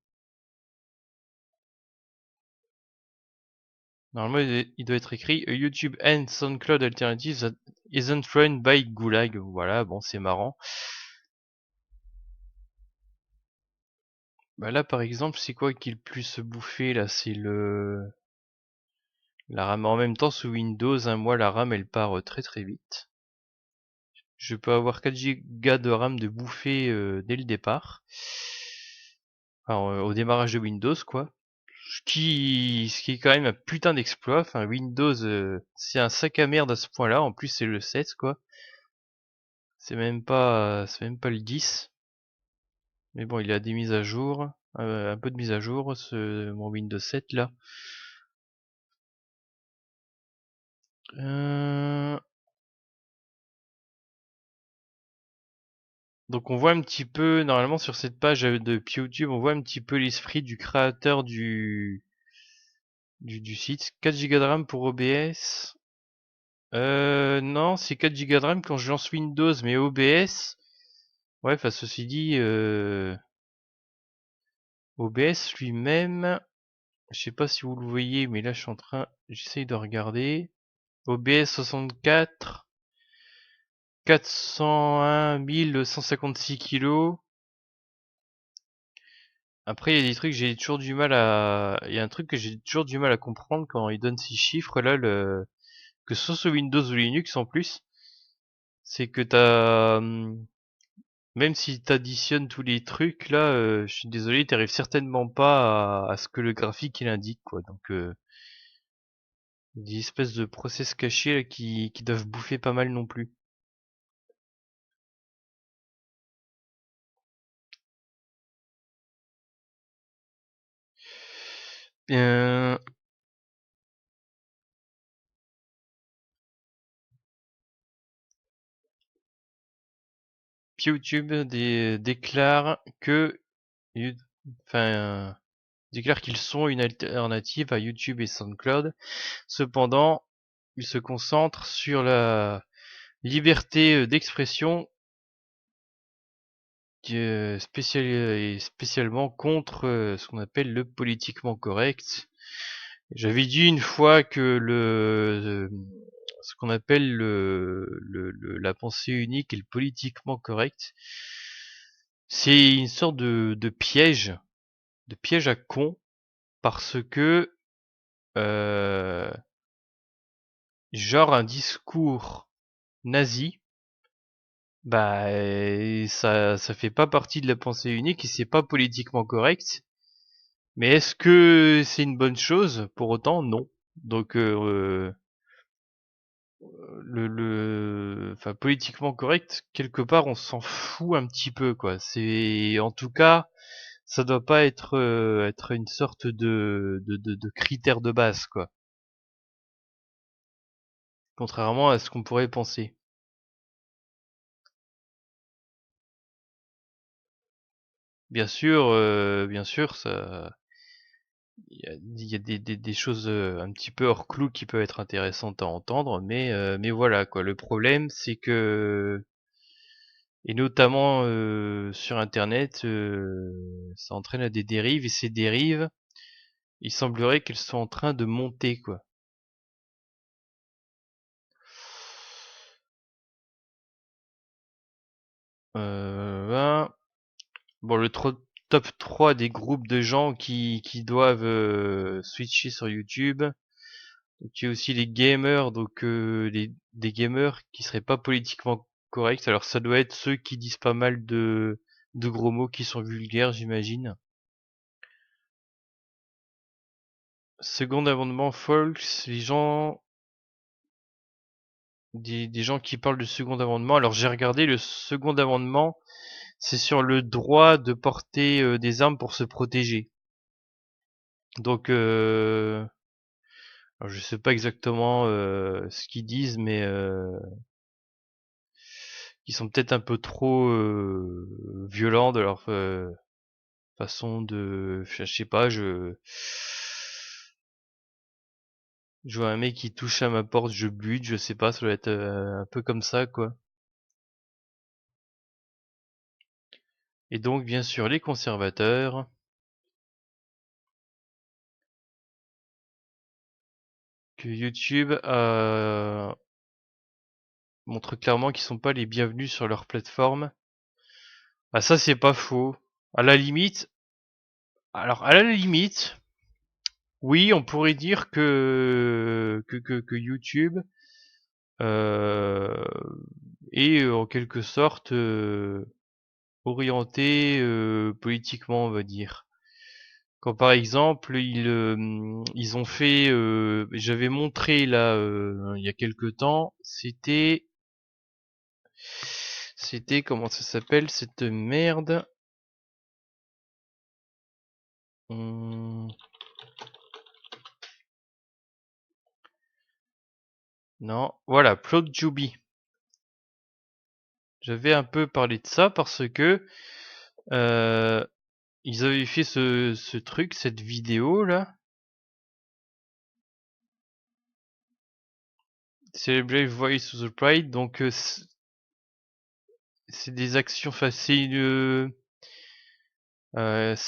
Normalement, il doit être écrit YouTube and SoundCloud alternatives that isn't run by Gulag. Voilà, bon, c'est marrant. Bah là, par exemple, c'est quoi qui est le plus bouffé là? C'est la RAM. En même temps, sous Windows, hein, moi, la RAM, elle part très très vite. Je peux avoir 4 Go de RAM de bouffée dès le départ. Alors, au démarrage de Windows, quoi. Ce qui est quand même un putain d'exploit. Enfin, Windows, c'est un sac à merde à ce point-là. En plus, c'est le 7, quoi. C'est même pas le 10. Mais bon, il a des mises à jour. Un peu de mise à jour, mon Windows 7 là. Euh, Donc on voit un petit peu, normalement sur cette page de YouTube, on voit un petit peu l'esprit du créateur du site. 4 Go de RAM pour OBS. Non, c'est 4 Go de RAM quand je lance Windows, mais OBS, ouais, enfin ceci dit, OBS lui-même, je sais pas si vous le voyez, mais là je suis en train, j'essaye de regarder. OBS 64, 401 156 kilos. Après, il y a des trucs, j'ai toujours du mal à, il y a un truc que j'ai toujours du mal à comprendre quand il donne ces chiffres là, que ce soit sur Windows ou Linux en plus, c'est que même si t'additionnes tous les trucs là, je suis désolé, t'arrives certainement pas à ce que le graphique il indique quoi. Donc des espèces de process cachés là, qui doivent bouffer pas mal non plus. Euh, YouTube déclare que, You- enfin, déclare qu'ils sont une alternative à YouTube et SoundCloud. Cependant, ils se concentrent sur la liberté d'expression et spécialement contre ce qu'on appelle le politiquement correct. J'avais dit une fois que ce qu'on appelle la pensée unique et le politiquement correct, c'est une sorte de piège à con, parce que euh, genre un discours nazi, bah ça fait pas partie de la pensée unique et c'est pas politiquement correct. Mais est-ce que c'est une bonne chose? Pour autant, non. Donc enfin politiquement correct, quelque part on s'en fout un petit peu quoi. C'est en tout cas, ça doit pas être une sorte de critère de base quoi. Contrairement à ce qu'on pourrait penser. Bien sûr, ça, il y a des choses un petit peu hors clou qui peuvent être intéressantes à entendre, mais voilà quoi. Le problème, c'est que, et notamment sur Internet, ça entraîne à des dérives, et ces dérives, il semblerait qu'elles sont en train de monter quoi. Ben, bon, top 3 des groupes de gens qui doivent switcher sur YouTube. Donc, il y a aussi les gamers, donc des gamers qui seraient pas politiquement corrects. Alors ça doit être ceux qui disent pas mal de gros mots qui sont vulgaires, j'imagine. Second amendement, folks, les gens, des gens qui parlent du second amendement. Alors j'ai regardé le second amendement, c'est sur le droit de porter des armes pour se protéger. Donc alors je sais pas exactement ce qu'ils disent, mais ils sont peut-être un peu trop violents de leur façon de, je sais pas, je vois un mec qui touche à ma porte, je bute, je sais pas, ça doit être un peu comme ça quoi. Et donc bien sûr les conservateurs, que YouTube montre clairement qu'ils sont pas les bienvenus sur leur plateforme. Ah ça c'est pas faux. À la limite, alors à la limite, oui, on pourrait dire que YouTube euh, est en quelque sorte orienté politiquement, on va dire. Quand par exemple ils ont fait, j'avais montré là il y a quelque temps, c'était comment ça s'appelle cette merde? Hum, non, voilà, Plot Juby. j'avais un peu parlé de ça parce que ils avaient fait ce truc, cette vidéo là. Celebrate Voice of the Pride, donc c'est des actions, enfin ça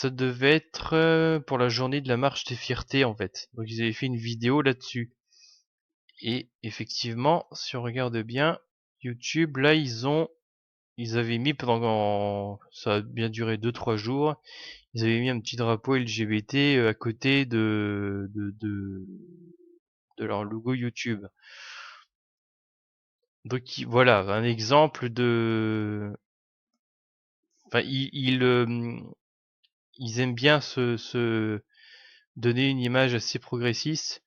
devait être pour la journée de la marche des fiertés en fait. Donc ils avaient fait une vidéo là-dessus. Et effectivement, si on regarde bien, YouTube, là ils avaient mis pendant, ça a bien duré 2-3 jours, ils avaient mis un petit drapeau LGBT à côté de leur logo YouTube. Donc voilà, un exemple de, enfin ils aiment bien se donner une image assez progressiste.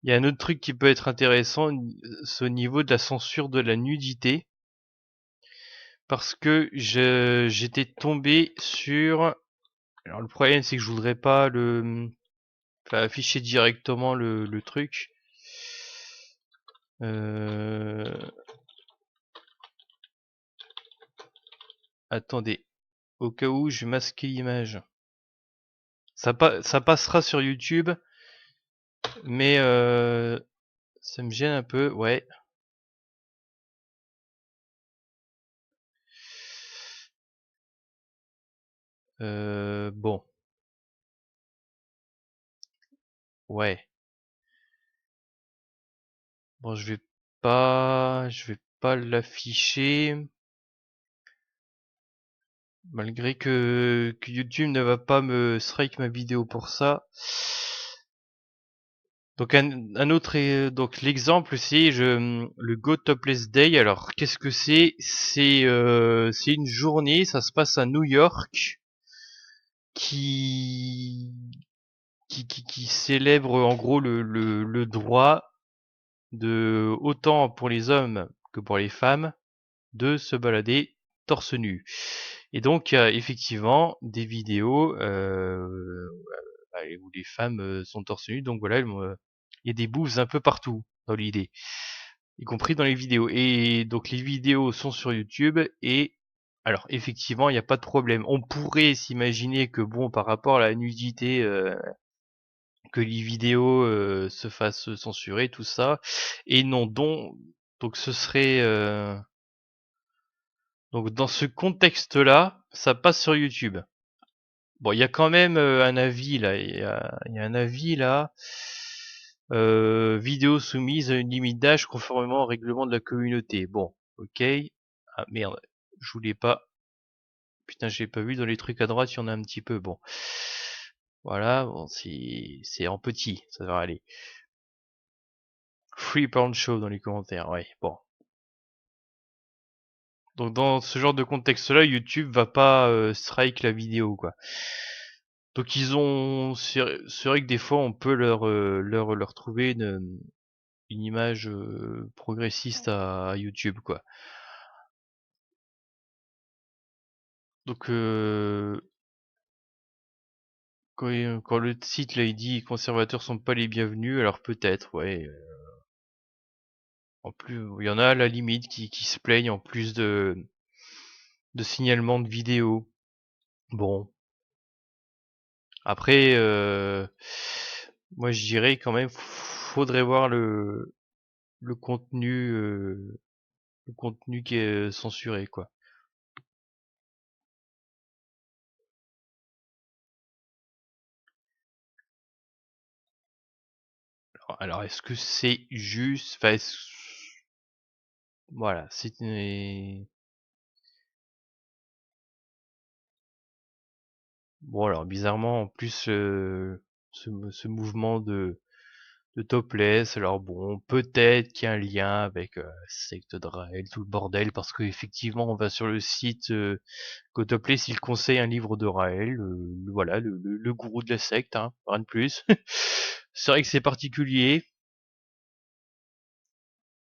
Il y a un autre truc qui peut être intéressant, c'est au niveau de la censure de la nudité, parce que j'étais tombé sur. Alors le problème c'est que je voudrais pas enfin, afficher directement le truc. Euh, Attendez, au cas où je vais masquer l'image. Ça passera sur YouTube, mais ça me gêne un peu, ouais. Bon, ouais. Bon, je vais pas l'afficher, malgré que YouTube ne va pas me strike ma vidéo pour ça. Donc un autre, donc l'exemple c'est le Go Topless Day. Alors qu'est-ce que c'est? C'est une journée, ça se passe à New York, qui qui célèbre en gros le droit de, autant pour les hommes que pour les femmes, de se balader torse nu. Et donc il y a effectivement des vidéos où les femmes sont torse nu. Donc voilà, il y a des boobs un peu partout dans l'idée, y compris dans les vidéos. Et donc les vidéos sont sur YouTube et alors effectivement il n'y a pas de problème. On pourrait s'imaginer que bon, par rapport à la nudité, que les vidéos se fassent censurer, tout ça. Et non, donc ce serait donc dans ce contexte-là, ça passe sur YouTube. Bon, il y a quand même un avis là. Il y a un avis là. Vidéo soumise à une limite d'âge conformément au règlement de la communauté. Bon, ok. Ah merde, je voulais pas. Putain, j'ai pas vu dans les trucs à droite, il y en a un petit peu. Bon, voilà. Bon, c'est en petit, ça va aller. Free porn show dans les commentaires. Ouais, bon. Donc dans ce genre de contexte-là, YouTube va pas strike la vidéo, quoi. Donc c'est vrai que des fois on peut leur trouver une image progressiste à YouTube, quoi. Donc quand le site là il dit les conservateurs sont pas les bienvenus, alors peut-être, ouais. En plus, il y en a à la limite qui se plaignent en plus de signalements de vidéos. Bon, après, moi je dirais quand même, faudrait voir le contenu, le contenu qui est censuré, quoi. Alors est-ce que c'est juste, enfin, voilà, bon alors bizarrement en plus ce mouvement de topless, alors bon, peut-être qu'il y a un lien avec secte de Raël, tout le bordel, parce que effectivement on va sur le site Topless, il conseille un livre de Raël, voilà, le gourou de la secte, hein, rien de plus. C'est vrai que c'est particulier.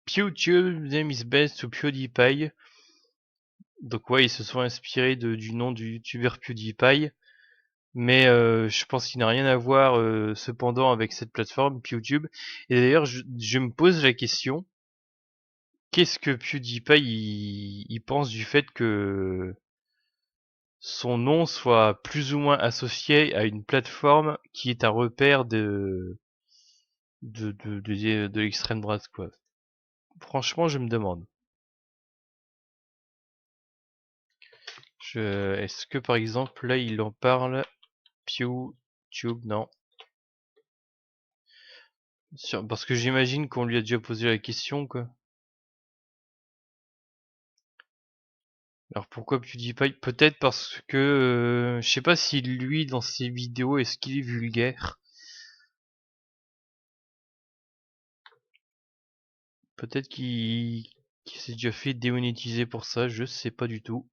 PewTube name is best to PewDiePie. Donc ouais, ils se sont inspirés du nom du youtubeur PewDiePie, mais je pense qu'il n'a rien à voir cependant avec cette plateforme PewTube. Et d'ailleurs, je me pose la question, qu'est-ce que PewDiePie il pense du fait que son nom soit plus ou moins associé à une plateforme qui est un repère de l'extrême droite, quoi. Franchement, je me demande. Est-ce que par exemple là il en parle PewTube? Non. Parce que j'imagine qu'on lui a déjà posé la question, quoi. Alors pourquoi PewDiePie? Peut-être parce que je sais pas si lui dans ses vidéos est-ce qu'il est vulgaire. Peut-être qu'il s'est déjà fait démonétiser pour ça, je sais pas du tout.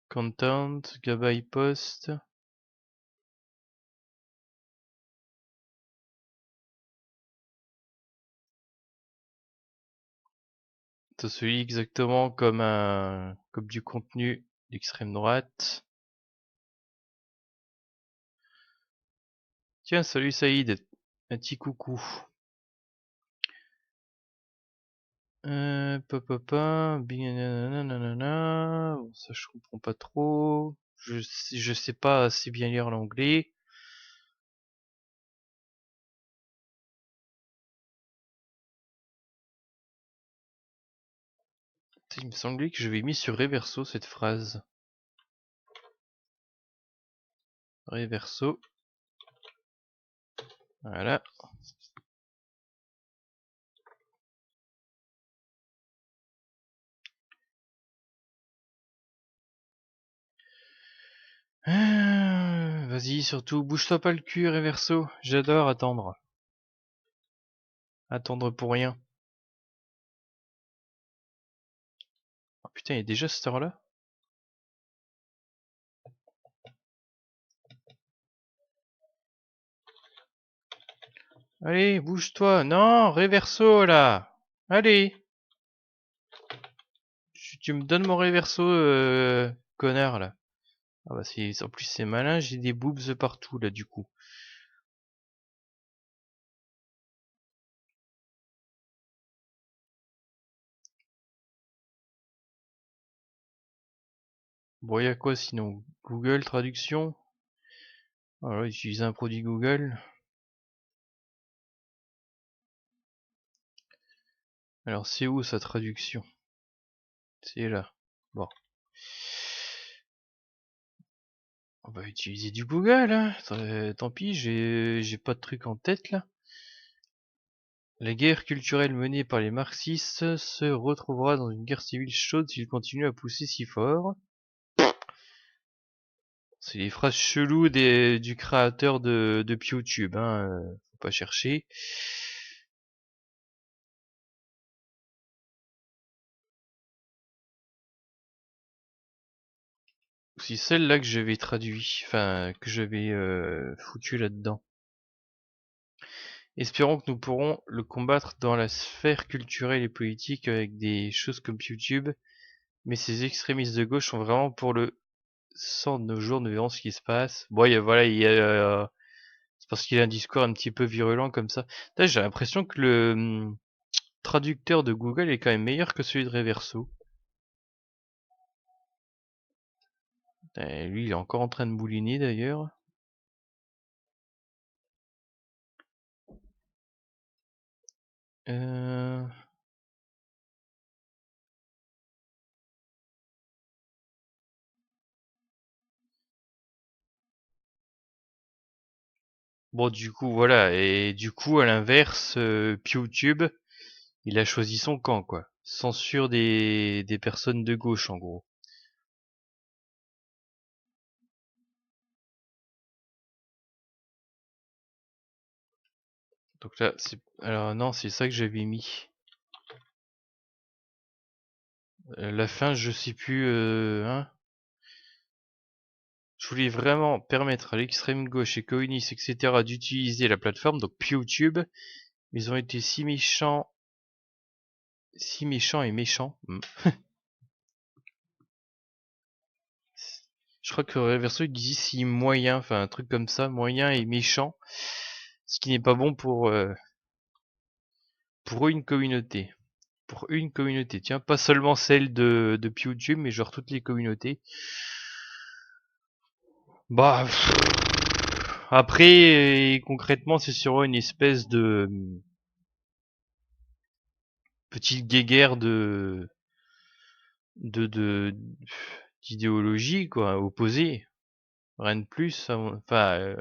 Content, Gabay Post. Ça se lit exactement comme du contenu d'extrême droite. Tiens, salut Saïd, un petit coucou. Papa, nanana. Bon, ça je comprends pas trop. Je sais pas assez bien lire l'anglais. Il me semblait que j'avais mis sur Reverso cette phrase. Reverso. Voilà. Vas-y, surtout, bouge-toi pas le cul, Reverso. J'adore attendre. Attendre pour rien. Oh putain, il est déjà cette heure-là? Allez, bouge-toi. Non, Reverso là. Allez. Tu me donnes mon Reverso, connard là. Ah bah en plus c'est malin, j'ai des boobs partout là du coup. Bon, y a quoi sinon? Google Traduction? Voilà, utiliser un produit Google. Alors c'est où sa traduction? C'est là. Bon. On va utiliser du Google, hein. Tant pis, j'ai pas de truc en tête là. La guerre culturelle menée par les marxistes se retrouvera dans une guerre civile chaude s'ils continuent à pousser si fort. C'est les phrases cheloues du créateur de PewTube, hein. Faut pas chercher. C'est celle-là que j'avais traduit, enfin que j'avais foutu là-dedans. Espérons que nous pourrons le combattre dans la sphère culturelle et politique avec des choses comme YouTube, mais ces extrémistes de gauche sont vraiment pour le sang de nos jours, nous verrons ce qui se passe. Bon, c'est parce qu'il a un discours un petit peu virulent comme ça. Là, j'ai l'impression que le traducteur de Google est quand même meilleur que celui de Reverso. Lui, il est encore en train de mouliner d'ailleurs. Euh... Bon, du coup, voilà. Et du coup, à l'inverse, PewTube, il a choisi son camp, quoi. Censure des personnes de gauche, en gros. Donc là, alors non, c'est ça que j'avais mis. La fin, je sais plus, hein. Je voulais vraiment permettre à l'extrême gauche et communistes, etc. d'utiliser la plateforme, donc PewTube. Mais ils ont été si méchants et méchants. Je crois que Reverso il dit si moyen, enfin un truc comme ça, moyen et méchant. Ce qui n'est pas bon pour Pour une communauté. Pour une communauté. Tiens, pas seulement celle de PewDiePie, mais genre toutes les communautés. Bah, après, concrètement, c'est sûrement une espèce de petite guéguerre de d'idéologie, quoi, opposée. Rien de plus. Enfin,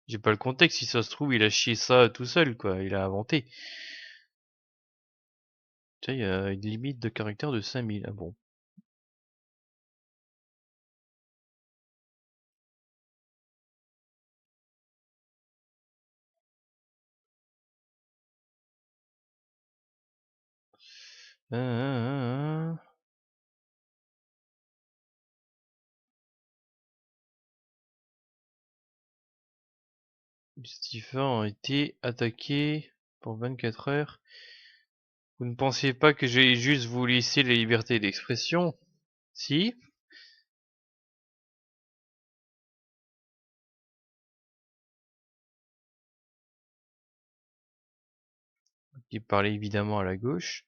j'ai pas le contexte. Si ça se trouve, il a chié ça tout seul, quoi. Il a inventé. Tiens, il y a une limite de caractère de 5000. Ah bon. Euh, Stephen a été attaqué pour 24 heures. Vous ne pensiez pas que j'allais juste vous laisser la liberté d'expression? Si? Il parlait évidemment à la gauche.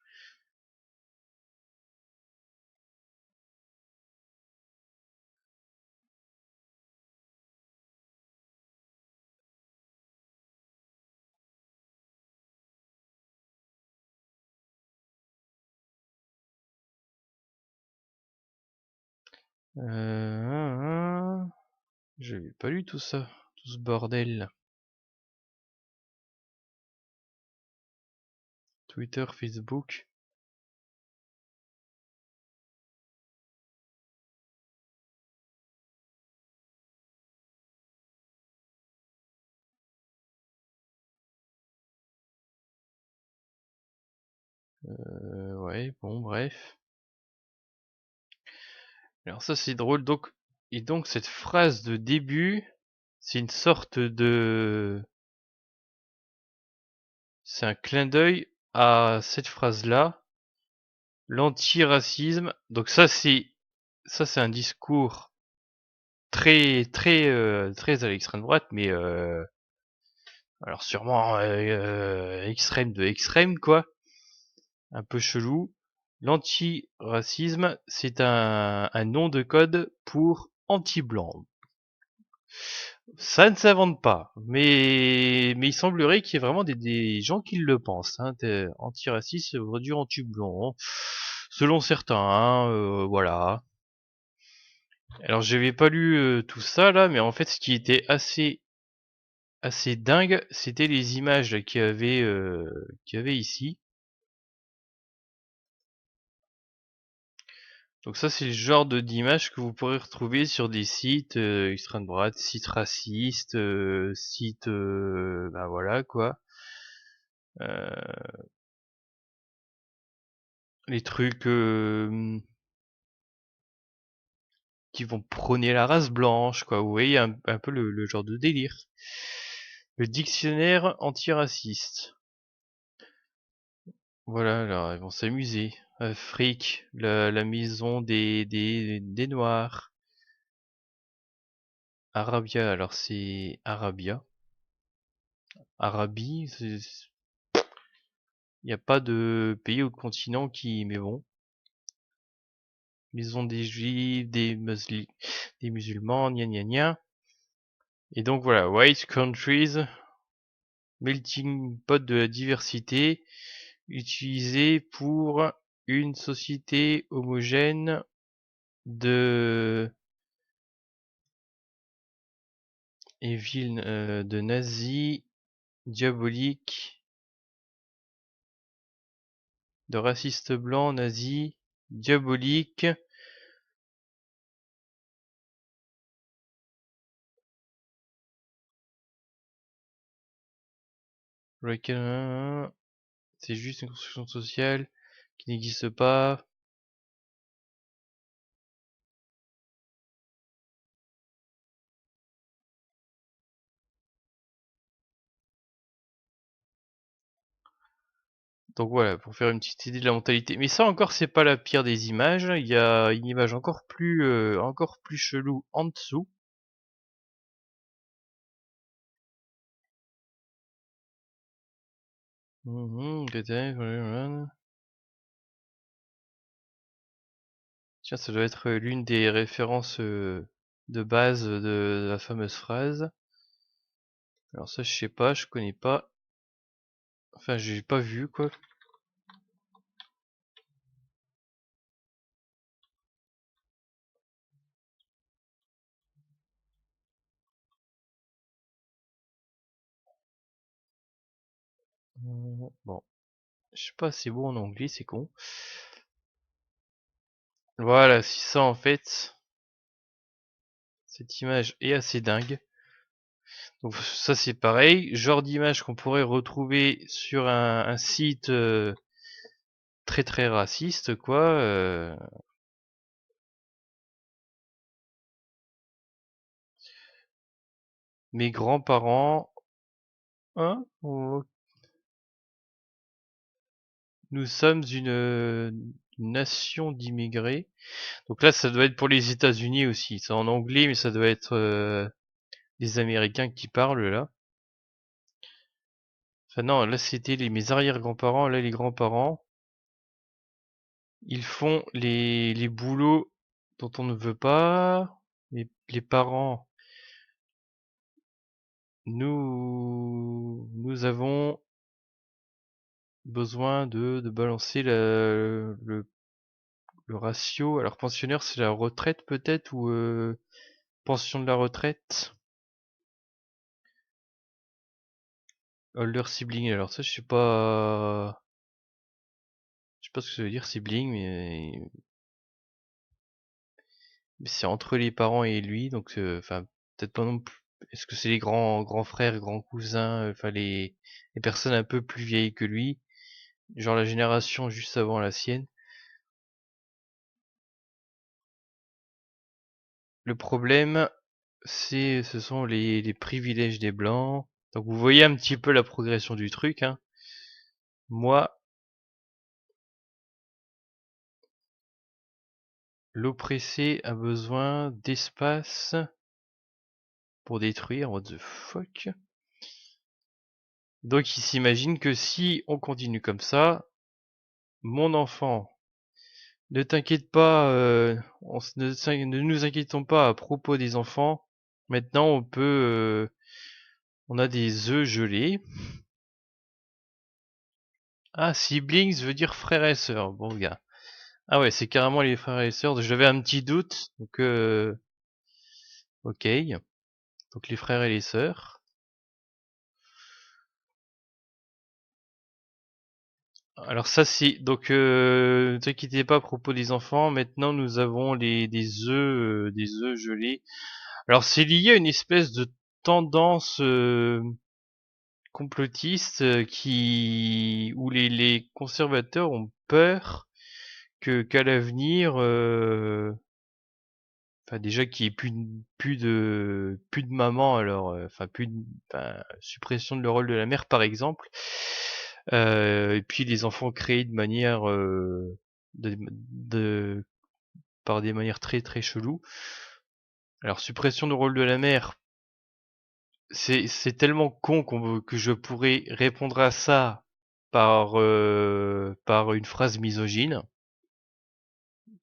J'avais pas lu tout ça, tout ce bordel. Twitter, Facebook. Ouais, bon, bref. Alors ça c'est drôle. Donc cette phrase de début, c'est une sorte de, c'est un clin d'œil à cette phrase-là, l'antiracisme. Donc ça c'est un discours très à l'extrême droite, mais alors sûrement extrême de extrême, quoi, un peu chelou. L'antiracisme, c'est un nom de code pour anti-blanc. Ça ne s'invente pas, mais il semblerait qu'il y ait vraiment des gens qui le pensent. Hein. Antiraciste, ça veut dire anti-blanc, selon certains. Hein, voilà. Alors j'avais pas lu tout ça là, mais en fait ce qui était assez dingue, c'était les images qu'il y avait ici. Donc ça c'est le genre d'images que vous pourrez retrouver sur des sites extrême droite, sites racistes, sites ben voilà quoi. Euh, les trucs qui vont prôner la race blanche, quoi. Vous voyez un peu le genre de délire. Le dictionnaire antiraciste. Voilà, alors ils vont s'amuser. Afrique, la maison des Noirs. Arabia, alors c'est Arabia. Arabie, il n'y a pas de pays ou de continent qui... Mais bon. Maison des juifs, des musulmans, gna gna gna. Et donc voilà, white countries, melting pot de la diversité, utilisé pour une société homogène de evil, de nazis, diaboliques, de racistes blancs, nazis, diaboliques. C'est juste une construction sociale qui n'existe pas. Donc voilà, pour faire une petite idée de la mentalité. Mais ça encore, c'est pas la pire des images. Il y a une image encore plus chelou en dessous. Tiens, ça doit être l'une des références de base de la fameuse phrase. Alors ça, je sais pas, je connais pas. Enfin, j'ai pas vu quoi. Bon, je sais pas, c'est bon en anglais, c'est con. Voilà, si ça en fait, cette image est assez dingue. Donc ça c'est pareil, genre d'image qu'on pourrait retrouver sur un site très très raciste quoi. Mes grands-parents, hein, nous sommes une nation d'immigrés. Donc là ça doit être pour les États-Unis aussi, c'est en anglais mais ça doit être les Américains qui parlent là. Enfin non, là c'était mes arrière-grands-parents, là les grands-parents. Ils font les boulots dont on ne veut pas. Les parents, nous avons besoin de balancer le ratio. Alors pensionnaire, c'est la retraite peut-être ou pension de la retraite. Older sibling. Alors ça, je sais pas ce que ça veut dire sibling, mais c'est entre les parents et lui, donc enfin peut-être pas non plus. Est-ce que c'est les grands frères, grands cousins, enfin les personnes un peu plus vieilles que lui, genre la génération juste avant la sienne. Le problème, ce sont les privilèges des blancs. Donc vous voyez un petit peu la progression du truc, hein. Moi, l'oppressé a besoin d'espace pour détruire. What the fuck? Donc il s'imagine que si on continue comme ça, mon enfant, ne t'inquiète pas, ne nous inquiétons pas à propos des enfants. Maintenant, on a des œufs gelés. Ah, siblings veut dire frères et sœurs. Bon, gars. Ah ouais, c'est carrément les frères et sœurs. J'avais un petit doute. Donc, ok. Donc les frères et les sœurs. Alors ça, c'est donc ne t'inquiétez pas à propos des enfants. Maintenant, nous avons des œufs gelés. Alors c'est lié à une espèce de tendance complotiste où les conservateurs ont peur que qu'à l'avenir, enfin déjà qu'il y ait plus de maman, alors enfin enfin, suppression de le rôle de la mère par exemple, et puis les enfants créés de manière de par des manières très très cheloues. Alors suppression du rôle de la mère, c'est tellement con que je pourrais répondre à ça par une phrase misogyne.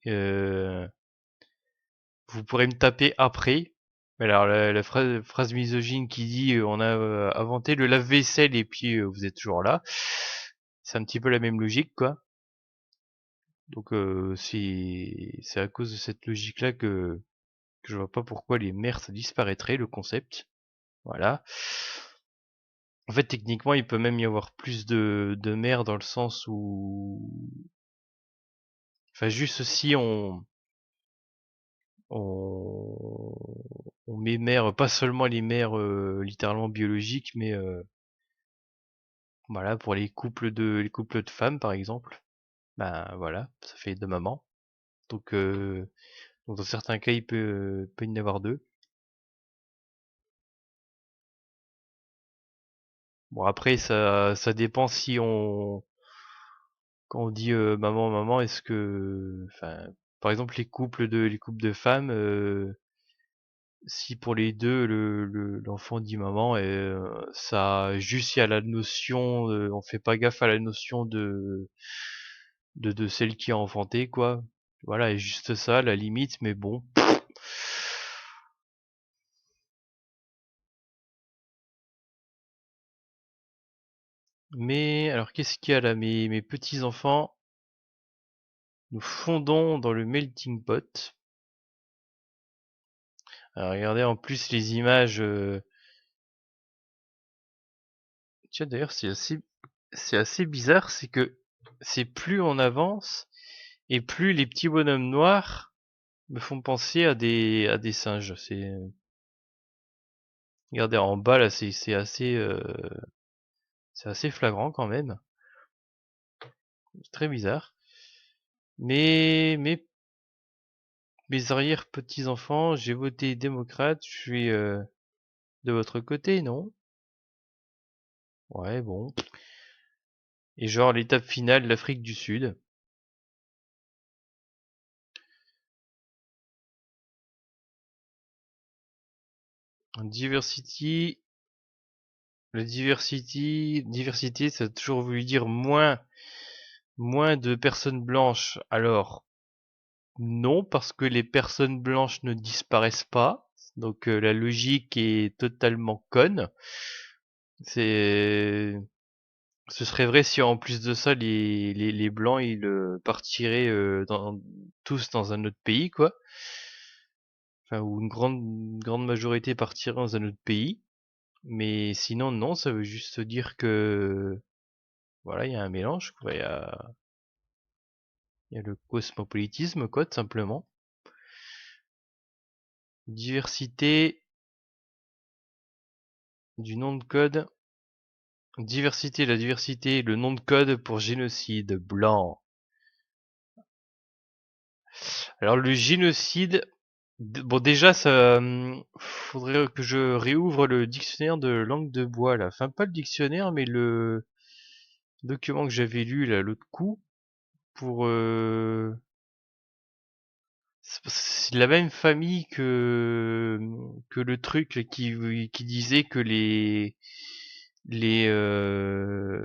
Euh, Vous pourrez me taper après. Alors la phrase misogyne qui dit on a inventé le lave-vaisselle et puis vous êtes toujours là. C'est un petit peu la même logique quoi. Donc c'est à cause de cette logique là que je vois pas pourquoi les mères ça disparaîtrait le concept. Voilà. En fait, techniquement, il peut même y avoir plus de mères dans le sens où, enfin, juste si on, on met mères, pas seulement les mères littéralement biologiques, mais voilà, pour les couples de femmes, par exemple, ben voilà, ça fait deux mamans. Donc, dans certains cas, peut y en avoir deux. Bon, après, ça dépend si quand on dit maman, maman, est-ce que, enfin, par exemple, les couples de femmes, si pour les deux l'enfant dit maman, et ça juste il y a la notion, on fait pas gaffe à la notion de celle qui a enfanté quoi. Voilà, et juste ça la limite, mais bon. Mais alors qu'est-ce qu'il y a là, mes petits enfants, nous fondons dans le melting pot. Alors regardez en plus les images. Tiens d'ailleurs c'est assez bizarre, c'est que c'est plus on avance et plus les petits bonhommes noirs me font penser à des singes. Regardez en bas là, c'est assez flagrant quand même. C'est très bizarre. Mais mes arrière petits enfants, j'ai voté démocrate, je suis de votre côté, non? Ouais, bon. Et genre l'étape finale, l'Afrique du Sud. Diversity, diversité, ça a toujours voulu dire moins de personnes blanches. Alors, non, parce que les personnes blanches ne disparaissent pas. Donc la logique est totalement conne. C'est, ce serait vrai si en plus de ça les blancs ils partiraient tous dans un autre pays quoi. Enfin, ou une grande majorité partirait dans un autre pays. Mais sinon non, ça veut juste dire que voilà, il y a un mélange quoi. Il y a le cosmopolitisme quoi, tout simplement. Diversité du nom de code. Diversité, la diversité, le nom de code pour génocide blanc. Alors le génocide, bon déjà ça, faudrait que je réouvre le dictionnaire de langue de bois là. Enfin pas le dictionnaire mais le document que j'avais lu là l'autre coup pour c'est la même famille que le truc là, qui disait que les, euh,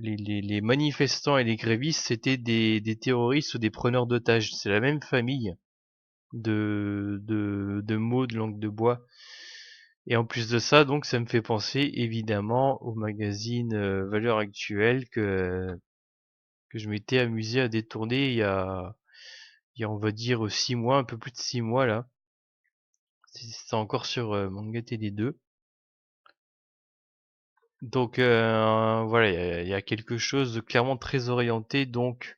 les manifestants et les grévistes c'était des terroristes ou des preneurs d'otages. C'est la même famille de mots de langue de bois. Et en plus de ça, donc, ça me fait penser évidemment au magazine Valeurs Actuelles que je m'étais amusé à détourner il y a on va dire 6 mois, un peu plus de 6 mois là. C'est encore sur Manga TD2. Donc voilà, il y a quelque chose de clairement très orienté, donc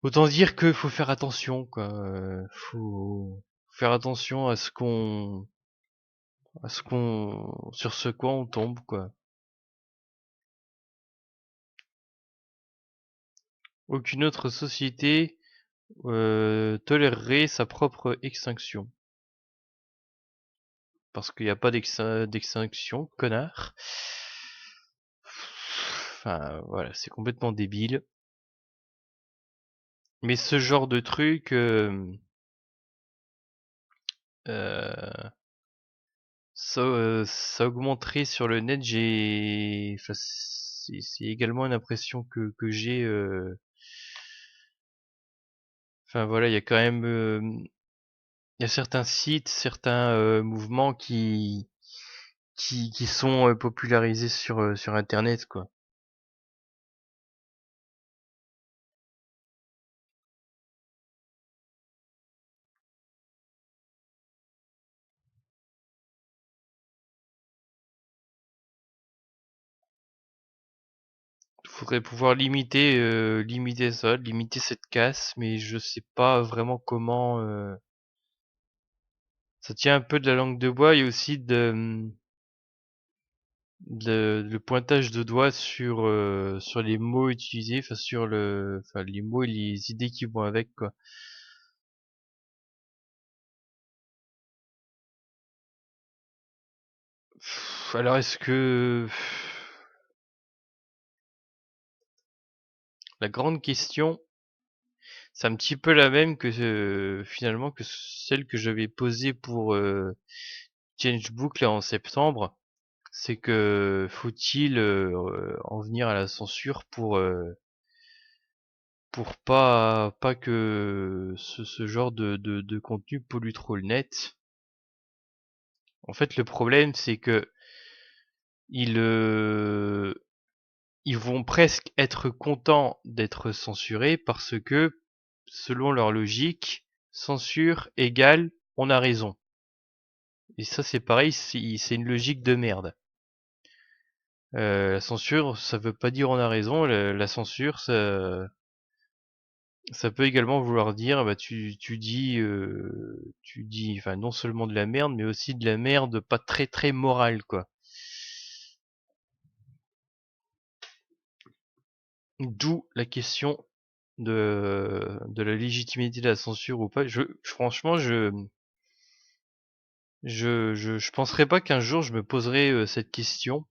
autant dire que faut faire attention, quoi. Faut faire attention sur ce quoi on tombe, quoi. Aucune autre société tolérerait sa propre extinction. Parce qu'il n'y a pas d'extinction, connard. Enfin, voilà, c'est complètement débile. Mais ce genre de truc, euh, ça augmenterait sur le net. Enfin, c'est également une impression que j'ai. Enfin voilà, il y a quand même, il y a certains sites, certains mouvements qui sont popularisés sur Internet, quoi. Il faudrait pouvoir limiter ça, limiter cette casse, mais je sais pas vraiment comment. Ça tient un peu de la langue de bois et aussi le pointage de doigt sur les mots utilisés, enfin enfin les mots et les idées qui vont avec quoi. Alors est-ce que la grande question, C'est un petit peu la même que finalement que celle que j'avais posée pour Changebook là en septembre. C'est que faut-il en venir à la censure pour pas que ce genre de contenu pollue trop le net. En fait, le problème c'est que ils euh, ils vont presque être contents d'être censurés parce que, selon leur logique, censure égale on a raison. Et ça, c'est pareil, c'est une logique de merde. La censure, ça veut pas dire on a raison. La censure, ça peut également vouloir dire, bah tu dis, enfin non seulement de la merde, mais aussi de la merde pas très très morale, quoi. D'où la question de la légitimité de la censure ou pas. Franchement, je penserais pas qu'un jour je me poserai cette question,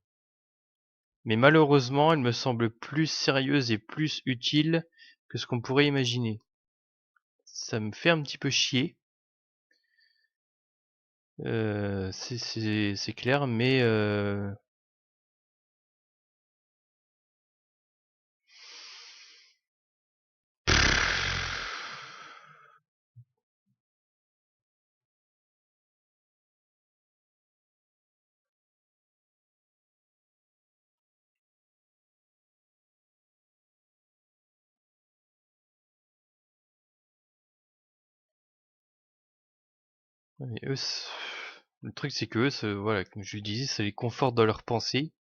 mais malheureusement, elle me semble plus sérieuse et plus utile que ce qu'on pourrait imaginer. Ça me fait un petit peu chier, c'est clair, mais mais le truc c'est que eux, voilà, comme je le disais, ça les conforte dans leurs pensées.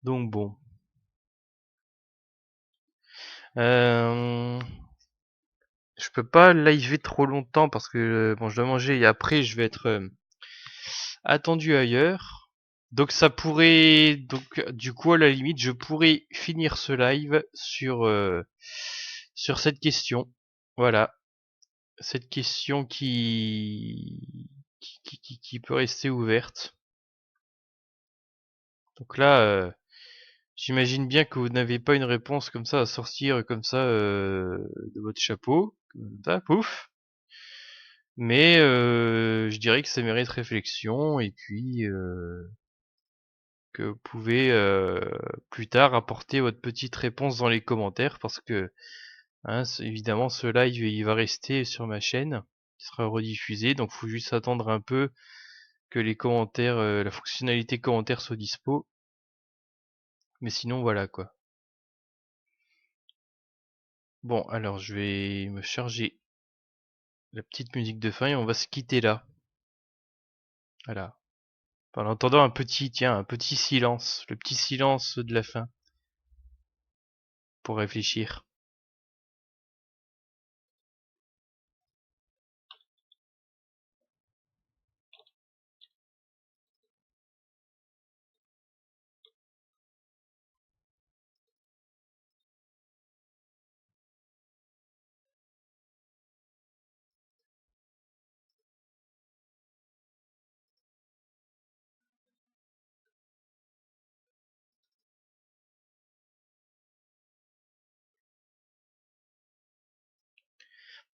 Donc bon. Euh, je peux pas liveer trop longtemps parce que bon, je dois manger et après je vais être attendu ailleurs. Donc ça pourrait, donc du coup à la limite, je pourrais finir ce live sur cette question. Voilà, cette question qui peut rester ouverte. Donc là, j'imagine bien que vous n'avez pas une réponse comme ça à sortir comme ça de votre chapeau, comme ça, pouf. Mais je dirais que ça mérite réflexion et puis que vous pouvez plus tard apporter votre petite réponse dans les commentaires parce que hein, évidemment ce live il va rester sur ma chaîne, il sera rediffusé, donc faut juste attendre un peu que les commentaires, la fonctionnalité commentaires soit dispo. Mais sinon voilà quoi. Bon alors je vais me charger la petite musique de fin et on va se quitter là. Voilà. En entendant un petit silence, le petit silence de la fin pour réfléchir.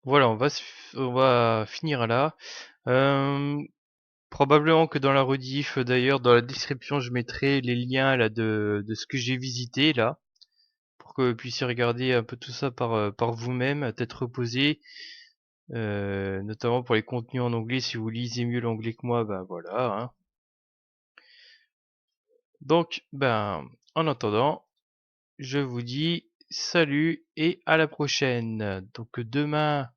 Voilà, on va finir là. Euh, Probablement que dans la rediff, d'ailleurs, dans la description, je mettrai les liens là de ce que j'ai visité là, pour que vous puissiez regarder un peu tout ça par vous-même, à tête reposée, notamment pour les contenus en anglais. Si vous lisez mieux l'anglais que moi, ben voilà. Hein. Donc, ben, en attendant, je vous dis salut et à la prochaine. Donc demain,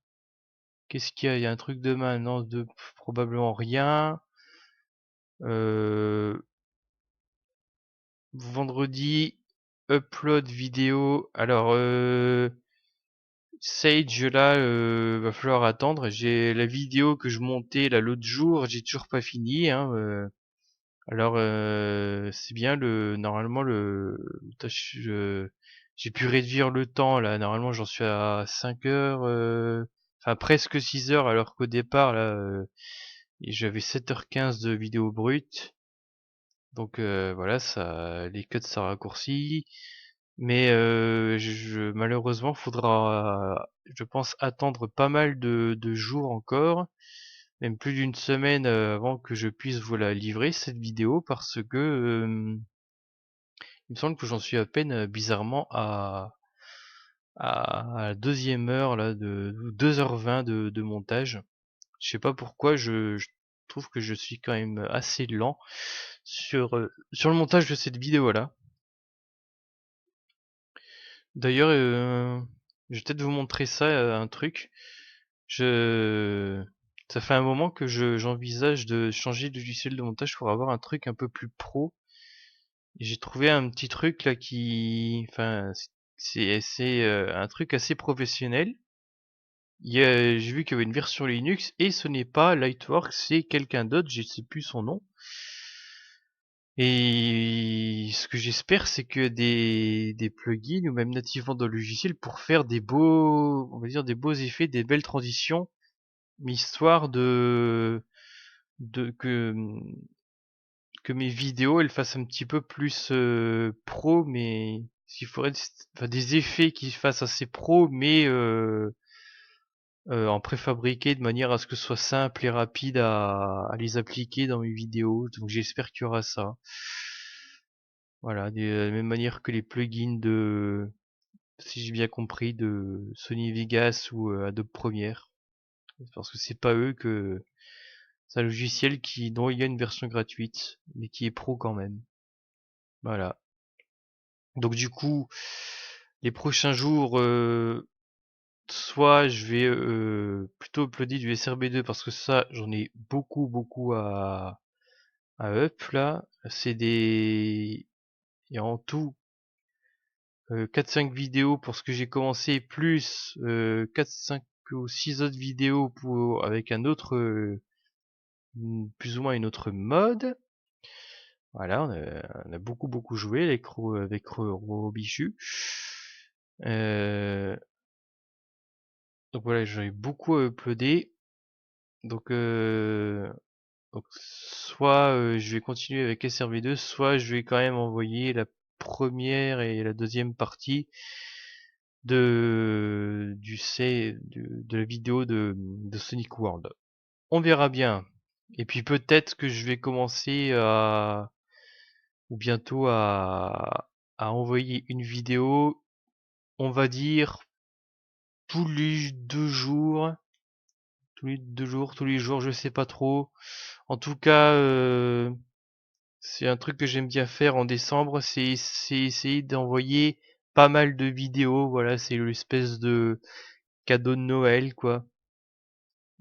qu'est-ce qu'il y a? Il y a un truc demain? Non, probablement rien. Euh, Vendredi, upload vidéo. Alors, Sage, là, va falloir attendre. J'ai la vidéo que je montais là l'autre jour, j'ai toujours pas fini. Hein, alors, c'est bien normalement j'ai pu réduire le temps là. Normalement, j'en suis à 5 heures. enfin presque 6 heures, alors qu'au départ là, j'avais 7h15 de vidéo brute. Donc voilà, ça, les cuts ça raccourcit. Mais malheureusement, faudra, je pense, attendre pas mal de jours encore, même plus d'une semaine avant que je puisse vous la livrer cette vidéo, parce que il me semble que j'en suis à peine bizarrement à la deuxième heure là de 2h20 de montage. Je sais pas pourquoi, je trouve que je suis quand même assez lent sur le montage de cette vidéo là. D'ailleurs, je vais peut-être vous montrer ça, un truc. Je Ça fait un moment que j'envisage de changer de logiciel de montage pour avoir un truc un peu plus pro. Et j'ai trouvé un petit truc là qui, enfin, c'est un truc assez professionnel. J'ai vu qu'il y avait une version Linux et ce n'est pas Lightworks, c'est quelqu'un d'autre, je sais plus son nom. Et ce que j'espère, c'est que des plugins ou même nativement dans le logiciel pour faire des beaux, on va dire des beaux effets, des belles transitions, mais histoire de que mes vidéos elles fassent un petit peu plus pro, mais s'il faudrait enfin, des effets qui fassent assez pro, mais en préfabriqué de manière à ce que ce soit simple et rapide à les appliquer dans mes vidéos. Donc j'espère qu'il y aura ça. Voilà, de la même manière que les plugins de, si j'ai bien compris, de Sony Vegas ou Adobe Premiere. Parce que c'est pas eux que, c'est un logiciel dont il y a une version gratuite, mais qui est pro quand même. Voilà. Donc du coup, les prochains jours, soit je vais plutôt uploader du SRB2 parce que ça, j'en ai beaucoup à up là. C'est des, il y a en tout 4-5 vidéos pour ce que j'ai commencé, plus 4-5 ou 6 autres vidéos avec un autre, plus ou moins une autre mode. Voilà, on a beaucoup joué avec Robichu. Euh, donc voilà, j'avais beaucoup à uploader. Donc, soit je vais continuer avec SRV2, soit je vais quand même envoyer la première et la deuxième partie de la vidéo de Sonic World. On verra bien. Et puis peut-être que je vais commencer ou bientôt à envoyer une vidéo, on va dire tous les 2 jours, tous les jours, je sais pas trop. En tout cas, c'est un truc que j'aime bien faire en décembre, c'est essayer d'envoyer pas mal de vidéos. Voilà, c'est l'espèce de cadeau de Noël, quoi.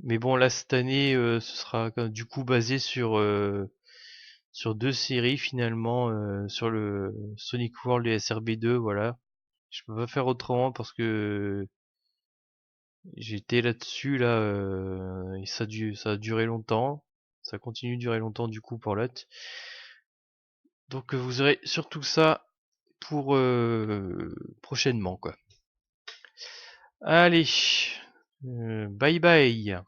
Mais bon, là, cette année, ce sera du coup basé sur 2 séries finalement, sur le Sonic World et SRB2, voilà. Je peux pas faire autrement parce que j'étais là-dessus là, et ça a duré longtemps. Ça continue de durer longtemps du coup pour l'autre. Donc vous aurez surtout ça pour prochainement quoi. Allez, bye bye.